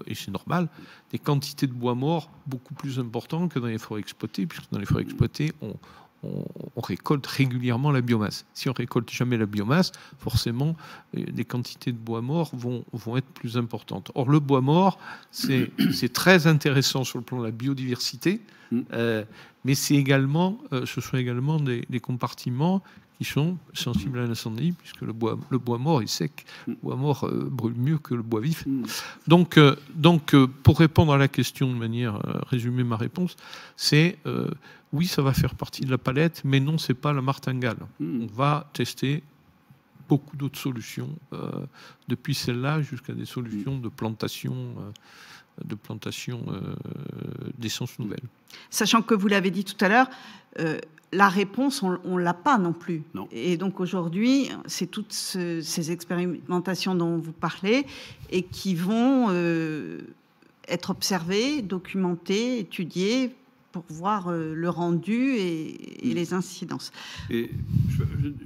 et c'est normal, des quantités de bois mort beaucoup plus importantes que dans les forêts exploitées, puisque dans les forêts exploitées, on récolte régulièrement la biomasse. Si on récolte jamais la biomasse, forcément, les quantités de bois mort vont être plus importantes. Or, le bois mort, c'est très intéressant sur le plan de la biodiversité, mais c'est également, ce sont également des compartiments qui sont sensibles à l'incendie, puisque le bois mort est sec. Le bois mort brûle mieux que le bois vif. Donc, pour répondre à la question de manière résumer ma réponse, c'est oui, ça va faire partie de la palette, mais non, c'est pas la martingale. On va tester beaucoup d'autres solutions, depuis celle-là jusqu'à des solutions de plantation d'essences nouvelles. Sachant que vous l'avez dit tout à l'heure, la réponse, on ne l'a pas non plus. Non. Et donc aujourd'hui, c'est toutes ces expérimentations dont vous parlez et qui vont être observées, documentées, étudiées pour voir le rendu et les incidences. Et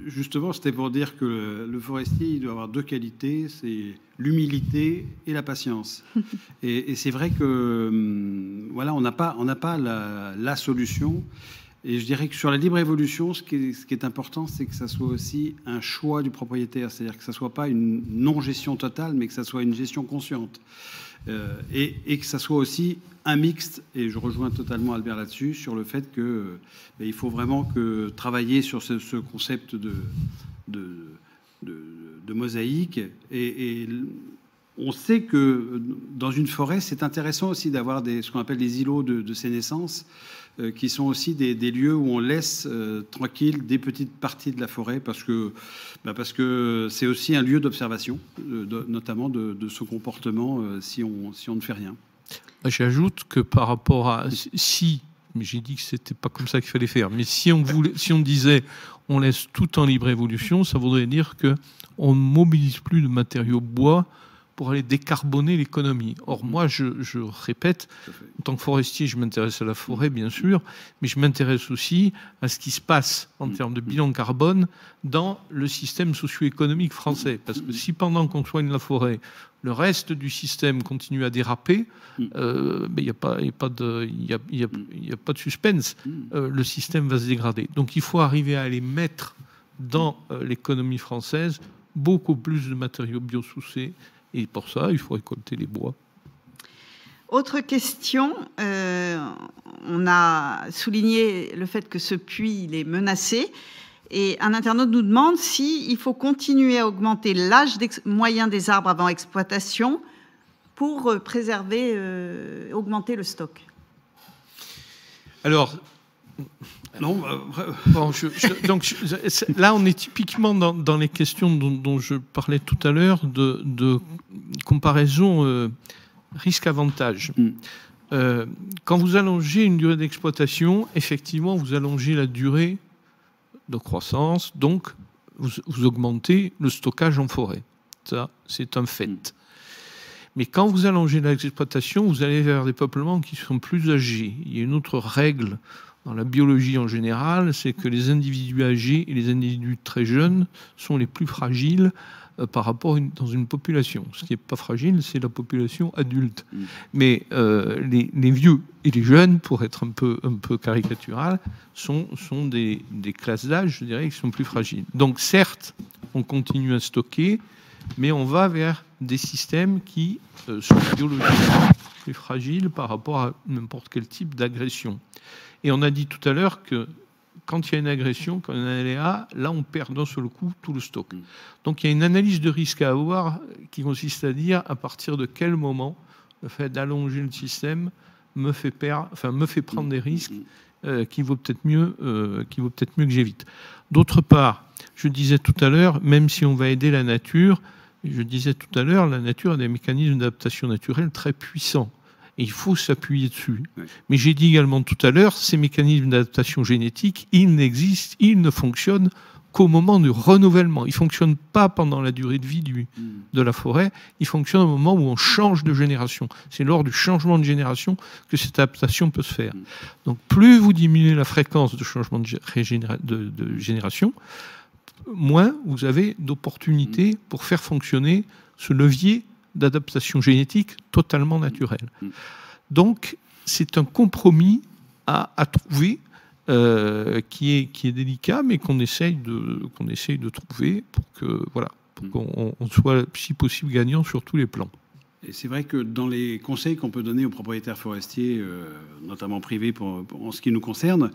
justement, c'était pour dire que le forestier, il doit avoir deux qualités, c'est l'humilité et la patience. Et c'est vrai que voilà, on n'a pas la solution. Et je dirais que sur la libre évolution, ce qui est important, c'est que ça soit aussi un choix du propriétaire, c'est-à-dire que ça soit pas une non-gestion totale, mais que ça soit une gestion consciente. Et que ça soit aussi un mixte, et je rejoins totalement Albert là-dessus, sur le fait que il faut vraiment travailler sur ce concept de mosaïque. Et on sait que dans une forêt, c'est intéressant aussi d'avoir ce qu'on appelle des îlots de sénescence, qui sont aussi des lieux où on laisse tranquille des petites parties de la forêt, parce que c'est aussi un lieu d'observation, notamment de ce comportement si on ne fait rien. J'ajoute que par rapport à mais j'ai dit que c'était pas comme ça qu'il fallait faire, mais si on disait on laisse tout en libre évolution, ça voudrait dire que on ne mobilise plus de matériaux bois pour aller décarboner l'économie. Or, moi, je répète, en tant que forestier, je m'intéresse à la forêt, bien sûr, mais je m'intéresse aussi à ce qui se passe en termes de bilan carbone dans le système socio-économique français. Parce que si pendant qu'on soigne la forêt, le reste du système continue à déraper, il n'y a pas de suspense. Le système va se dégrader. Donc, il faut arriver à aller mettre dans l'économie française beaucoup plus de matériaux biosourcés. Et pour ça, il faut récolter les bois. Autre question, on a souligné le fait que ce puits il est menacé. Et un internaute nous demande s'il faut continuer à augmenter l'âge moyen des arbres avant exploitation pour préserver, augmenter le stock. Alors, non, bon, là, on est typiquement dans les questions dont je parlais tout à l'heure de comparaison risque-avantage. Quand vous allongez une durée d'exploitation, effectivement, vous allongez la durée de croissance, donc vous augmentez le stockage en forêt. Ça, c'est un fait. Mais quand vous allongez l'exploitation, vous allez vers des peuplements qui sont plus âgés. Il y a une autre règle dans la biologie en général, c'est que les individus âgés et les individus très jeunes sont les plus fragiles par rapport dans une population. Ce qui n'est pas fragile, c'est la population adulte. Mais les vieux et les jeunes, pour être un peu caricatural, sont des classes d'âge, je dirais, qui sont plus fragiles. Donc certes, on continue à stocker, mais on va vers des systèmes qui sont biologiquement plus fragiles par rapport à n'importe quel type d'agression. Et on a dit tout à l'heure que quand il y a une agression, quand il y a un aléa, là, on perd d'un seul coup tout le stock. Donc, il y a une analyse de risque à avoir qui consiste à dire à partir de quel moment le fait d'allonger le système me fait prendre des risques qui vaut peut-être mieux que j'évite. D'autre part, je disais tout à l'heure, même si on va aider la nature, je disais tout à l'heure, la nature a des mécanismes d'adaptation naturelle très puissants. Et il faut s'appuyer dessus. Oui. Mais j'ai dit également tout à l'heure, ces mécanismes d'adaptation génétique, ils ne fonctionnent qu'au moment du renouvellement. Ils ne fonctionnent pas pendant la durée de vie de la forêt, ils fonctionnent au moment où on change de génération. C'est lors du changement de génération que cette adaptation peut se faire. Donc plus vous diminuez la fréquence de changement de génération, moins vous avez d'opportunités pour faire fonctionner ce levier d'adaptation génétique totalement naturelle. Donc, c'est un compromis à trouver qui est délicat, mais qu'on essaye de trouver pour qu'on soit, si possible, gagnant sur tous les plans. Et c'est vrai que dans les conseils qu'on peut donner aux propriétaires forestiers, notamment privés en ce qui nous concerne,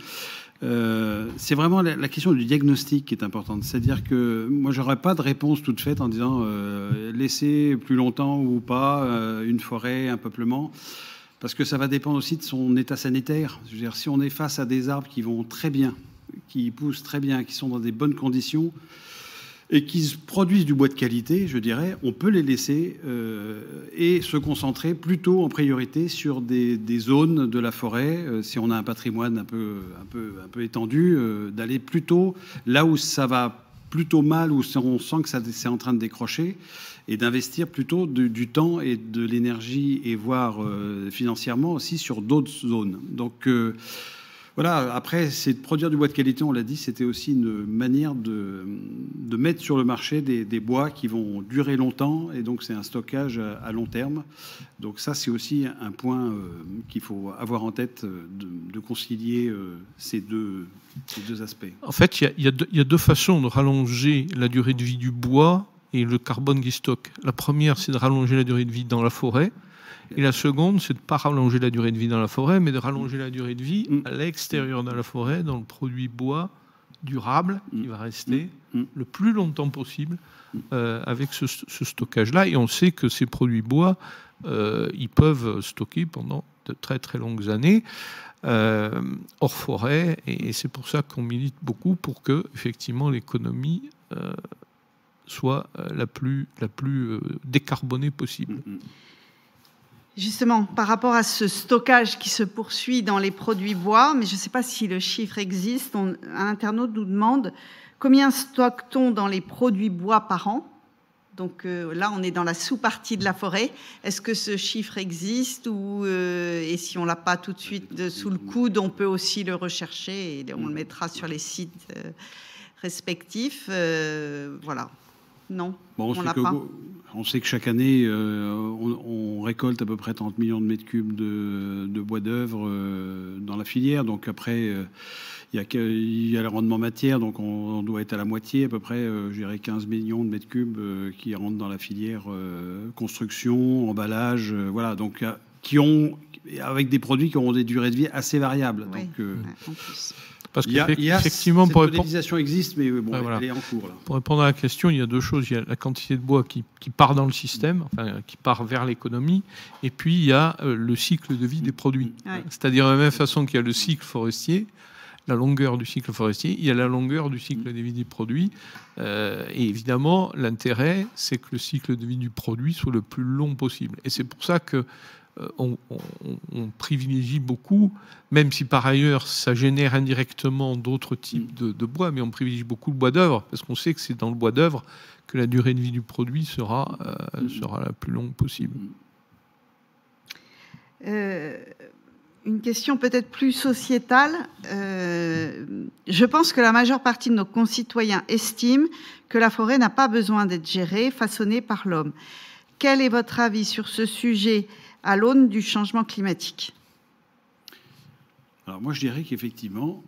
c'est vraiment la question du diagnostic qui est importante. C'est-à-dire que moi, je n'aurais pas de réponse toute faite en disant laisser plus longtemps ou pas une forêt, un peuplement, parce que ça va dépendre aussi de son état sanitaire. Je veux dire, si on est face à des arbres qui vont très bien, qui poussent très bien, qui sont dans des bonnes conditions, et qui produisent du bois de qualité, je dirais, on peut les laisser et se concentrer plutôt en priorité sur des zones de la forêt, si on a un patrimoine un peu étendu, d'aller plutôt là où ça va plutôt mal, où on sent que c'est en train de décrocher, et d'investir plutôt du temps et de l'énergie, et voire financièrement aussi sur d'autres zones. Donc voilà, après, c'est de produire du bois de qualité, on l'a dit, c'était aussi une manière de mettre sur le marché des bois qui vont durer longtemps, et donc c'est un stockage à long terme. Donc ça, c'est aussi un point qu'il faut avoir en tête, de concilier ces deux aspects. En fait, il y a deux façons de rallonger la durée de vie du bois et le carbone qu'il stocke. La première, c'est de rallonger la durée de vie dans la forêt. Et la seconde, c'est de ne pas rallonger la durée de vie dans la forêt, mais de rallonger la durée de vie à l'extérieur de la forêt, dans le produit bois durable qui va rester le plus longtemps possible avec ce stockage-là. Et on sait que ces produits bois, ils peuvent stocker pendant de très très longues années hors forêt. Et c'est pour ça qu'on milite beaucoup pour que, effectivement, l'économie soit la plus décarbonée possible. Justement, par rapport à ce stockage qui se poursuit dans les produits bois, mais je ne sais pas si le chiffre existe, un internaute nous demande combien stocke-t-on dans les produits bois par an Donc là, on est dans la sous-partie de la forêt. Est-ce que ce chiffre existe et si on ne l'a pas tout de suite sous le coude, on peut aussi le rechercher et on le mettra sur les sites respectifs. Voilà. Non, bon, on l'a pas. On sait que chaque année, on récolte à peu près 30 millions de mètres cubes de bois d'œuvre dans la filière. Donc après, il y a le rendement matière, donc on doit être à la moitié à peu près, je dirais 15 millions de mètres cubes qui rentrent dans la filière construction, emballage, voilà, donc avec des produits qui auront des durées de vie assez variables. Oui, donc, en plus. Parce qu'effectivement, cette modélisation existe, mais bon, voilà. Elle est en cours. Là. Pour répondre à la question, il y a deux choses. Il y a la quantité de bois qui part dans le système, enfin, qui part vers l'économie, et puis il y a le cycle de vie des produits. Ouais. C'est-à-dire de la même façon qu'il y a le cycle forestier, la longueur du cycle forestier, il y a la longueur du cycle de vie des produits. Et évidemment, l'intérêt, c'est que le cycle de vie du produit soit le plus long possible. Et c'est pour ça que on privilégie beaucoup, même si par ailleurs ça génère indirectement d'autres types de bois, mais on privilégie beaucoup le bois d'œuvre, parce qu'on sait que c'est dans le bois d'œuvre que la durée de vie du produit sera la plus longue possible. Une question peut-être plus sociétale. Je pense que la majeure partie de nos concitoyens estiment que la forêt n'a pas besoin d'être gérée, façonnée par l'homme. Quel est votre avis sur ce sujet à l'aune du changement climatique? Alors moi, je dirais qu'effectivement,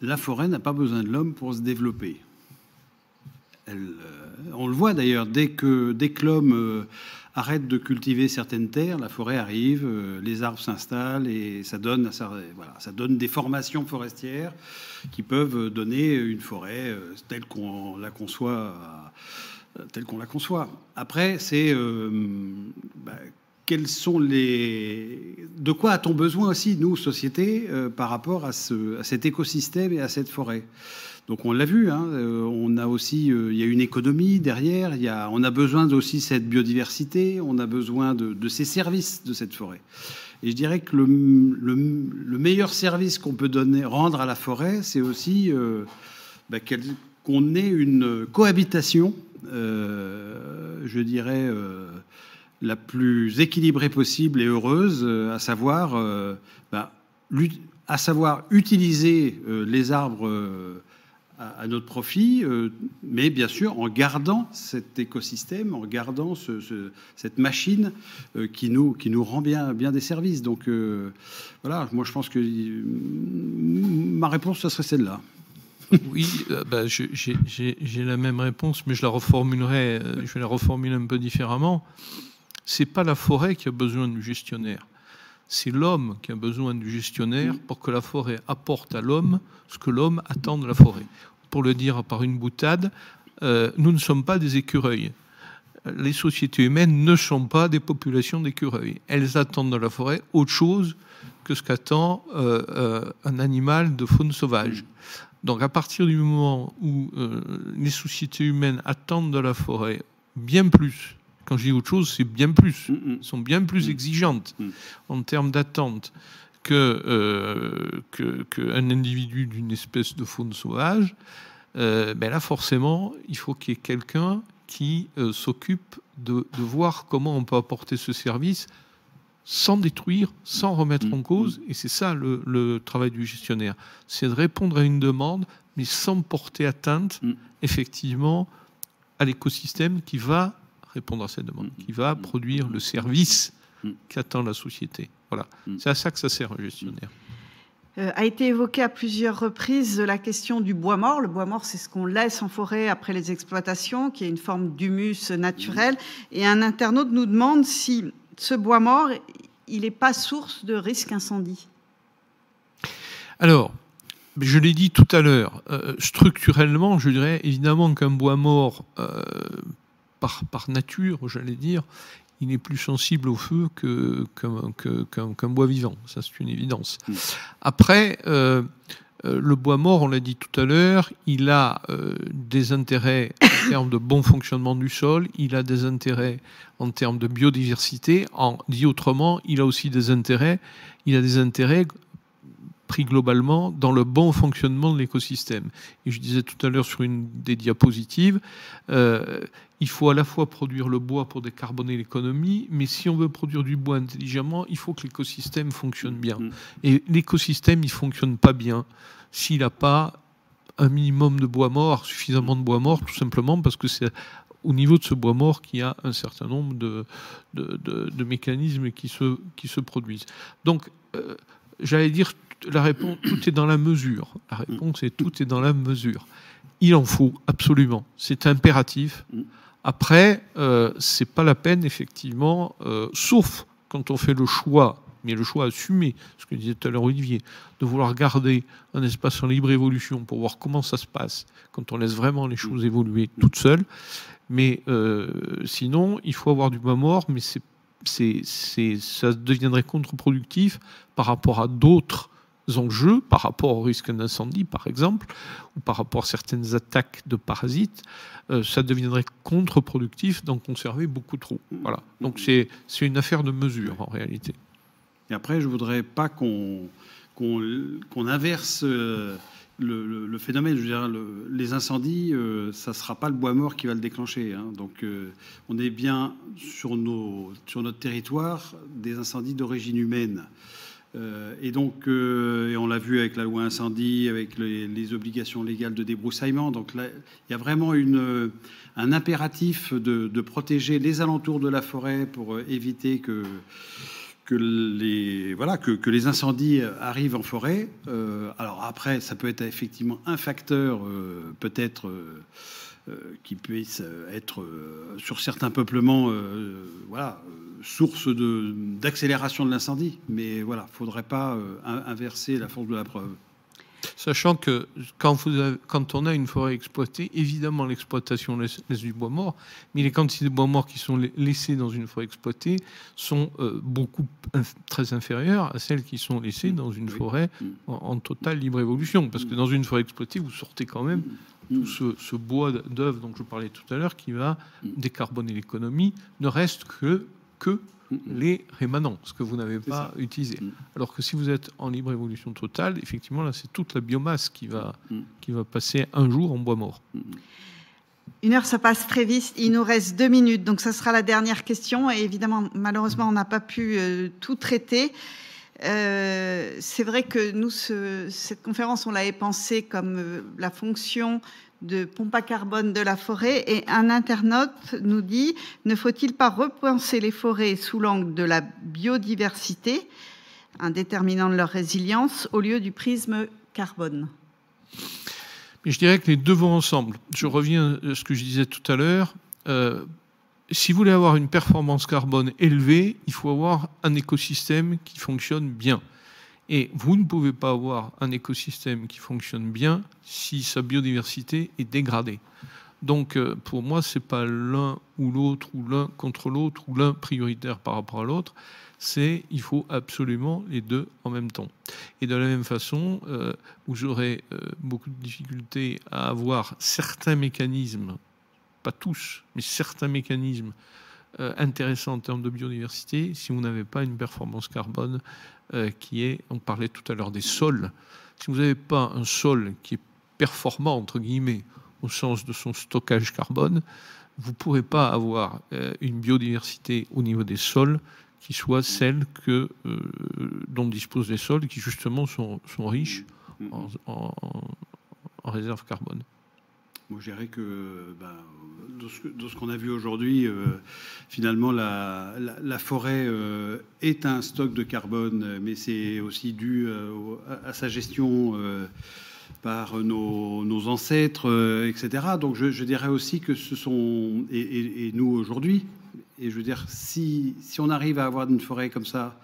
la forêt n'a pas besoin de l'homme pour se développer. On le voit d'ailleurs, dès que l'homme arrête de cultiver certaines terres, la forêt arrive, les arbres s'installent et ça donne des formations forestières qui peuvent donner une forêt telle qu'on la conçoit. Après, c'est de quoi a-t-on besoin aussi, nous, société, par rapport à cet écosystème et à cette forêt? Donc on l'a vu, hein, on a aussi, il y a une économie derrière, on a besoin aussi de cette biodiversité, on a besoin de ces services de cette forêt. Et je dirais que le meilleur service qu'on peut rendre à la forêt, c'est aussi qu'on ait une cohabitation, je dirais, la plus équilibrée possible et heureuse, à savoir utiliser les arbres à notre profit, mais bien sûr en gardant cet écosystème, en gardant cette machine qui nous rend bien des services. Donc voilà, moi je pense que ma réponse, ça serait celle-là. Oui, j'ai la même réponse, mais je vais la reformuler un peu différemment. C'est pas la forêt qui a besoin du gestionnaire. C'est l'homme qui a besoin du gestionnaire pour que la forêt apporte à l'homme ce que l'homme attend de la forêt. Pour le dire par une boutade, nous ne sommes pas des écureuils. Les sociétés humaines ne sont pas des populations d'écureuils. Elles attendent de la forêt autre chose que ce qu'attend un animal de faune sauvage. Donc à partir du moment où les sociétés humaines attendent de la forêt bien plus, quand je dis autre chose, c'est bien plus, sont bien plus exigeantes en termes d'attente qu'un individu d'une espèce de faune sauvage, là forcément, il faut qu'il y ait quelqu'un qui s'occupe de voir comment on peut apporter ce service sans détruire, sans remettre en cause. Et c'est ça le travail du gestionnaire. C'est de répondre à une demande, mais sans porter atteinte, effectivement, à l'écosystème qui va répondre à cette demande, qui va produire le service qu'attend la société. Voilà. C'est à ça que ça sert un gestionnaire. A été évoquée à plusieurs reprises la question du bois mort. Le bois mort, c'est ce qu'on laisse en forêt après les exploitations, qui est une forme d'humus naturel. Et un internaute nous demande si ce bois mort, il n'est pas source de risque incendie. Alors, je l'ai dit tout à l'heure, structurellement, je dirais évidemment qu'un bois mort, par nature, j'allais dire, il est plus sensible au feu qu'un bois vivant. Ça, c'est une évidence. Après, le bois mort, on l'a dit tout à l'heure, il a des intérêts en termes de bon fonctionnement du sol, il a des intérêts en termes de biodiversité. Dit autrement, il a aussi des intérêts pris globalement dans le bon fonctionnement de l'écosystème. Et je disais tout à l'heure sur une des diapositives, il faut à la fois produire le bois pour décarboner l'économie, mais si on veut produire du bois intelligemment, il faut que l'écosystème fonctionne bien. Et l'écosystème, il ne fonctionne pas bien s'il n'a pas un minimum de bois mort, suffisamment de bois mort, tout simplement parce que c'est au niveau de ce bois mort qu'il y a un certain nombre de mécanismes qui se produisent. Donc, j'allais dire, la réponse, tout est dans la mesure. La réponse est tout est dans la mesure. Il en faut, absolument. C'est impératif. Après, c'est pas la peine, effectivement, sauf quand on fait le choix, mais le choix assumé, ce que disait tout à l'heure Olivier, de vouloir garder un espace en libre évolution pour voir comment ça se passe, quand on laisse vraiment les choses évoluer toutes seules. Mais sinon, il faut avoir du bois mort, mais ça deviendrait contre-productif par rapport à d'autres enjeux, par rapport au risque d'incendie, par exemple, ou par rapport à certaines attaques de parasites. Ça deviendrait contre-productif d'en conserver beaucoup trop. Voilà. Donc c'est une affaire de mesure, en réalité. Et après, je ne voudrais pas qu'on inverse le phénomène. Je veux dire, les incendies, ça ne sera pas le bois mort qui va le déclencher. Hein. Donc, on est bien sur notre territoire des incendies d'origine humaine. Et donc, et on l'a vu avec la loi incendie, avec les obligations légales de débroussaillement. Donc là, il y a vraiment un impératif de protéger les alentours de la forêt pour éviter que les incendies arrivent en forêt. Alors après, ça peut être effectivement un facteur peut-être qui puisse être sur certains peuplements source d'accélération de l'incendie. Mais voilà, il ne faudrait pas inverser la force de la preuve. Sachant que quand on a une forêt exploitée, évidemment l'exploitation laisse du bois mort, mais les quantités de bois mort qui sont laissées dans une forêt exploitée sont très inférieures à celles qui sont laissées dans une forêt en totale libre évolution. Parce que dans une forêt exploitée, vous sortez quand même tout ce bois d'œuvre dont je parlais tout à l'heure qui va décarboner l'économie, ne reste que les rémanents, ce que vous n'avez pas utilisé. Alors que si vous êtes en libre évolution totale, effectivement, là, c'est toute la biomasse qui va passer un jour en bois mort. 1 heure, ça passe très vite. Il nous reste 2 minutes, donc ça sera la dernière question. Et évidemment, malheureusement, on n'a pas pu tout traiter. C'est vrai que nous, cette conférence, on l'avait pensée comme la fonction de pompe à carbone de la forêt, et un internaute nous dit: ne faut-il pas repenser les forêts sous l'angle de la biodiversité, un déterminant de leur résilience, au lieu du prisme carbone? Mais je dirais que les deux vont ensemble. Je reviens à ce que je disais tout à l'heure. Si vous voulez avoir une performance carbone élevée, il faut avoir un écosystème qui fonctionne bien. Et vous ne pouvez pas avoir un écosystème qui fonctionne bien si sa biodiversité est dégradée. Donc, pour moi, ce n'est pas l'un ou l'autre, ou l'un contre l'autre, ou l'un prioritaire par rapport à l'autre. Il faut absolument les deux en même temps. Et de la même façon, vous aurez beaucoup de difficultés à avoir certains mécanismes, pas tous, mais certains mécanismes intéressants en termes de biodiversité, si vous n'avez pas une performance carbone on parlait tout à l'heure des sols. Si vous n'avez pas un sol qui est performant, entre guillemets, au sens de son stockage carbone, vous ne pourrez pas avoir une biodiversité au niveau des sols qui soit celle dont disposent les sols, qui justement sont riches en réserve carbone. Moi, je dirais que de ce qu'on a vu aujourd'hui, finalement, la forêt est un stock de carbone, mais c'est aussi dû à sa gestion par nos ancêtres, etc. Donc, je dirais aussi que ce sont, et nous aujourd'hui, et je veux dire, si on arrive à avoir une forêt comme ça,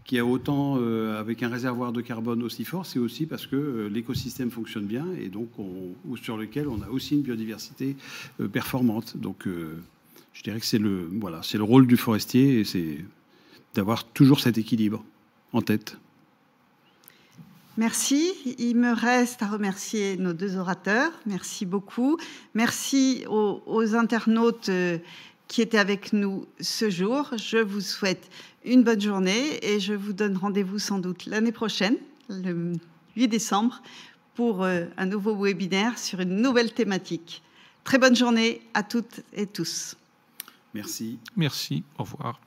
qui a autant, avec un réservoir de carbone aussi fort, c'est aussi parce que l'écosystème fonctionne bien et donc sur lequel on a aussi une biodiversité performante. Donc, je dirais que c'est le rôle du forestier, et c'est d'avoir toujours cet équilibre en tête. Merci. Il me reste à remercier nos 2 orateurs. Merci beaucoup. Merci aux internautes qui étaient avec nous ce jour. Je vous souhaite une bonne journée et je vous donne rendez-vous sans doute l'année prochaine, le 8 décembre pour un nouveau webinaire sur une nouvelle thématique. Très bonne journée à toutes et tous. Merci. Merci, au revoir.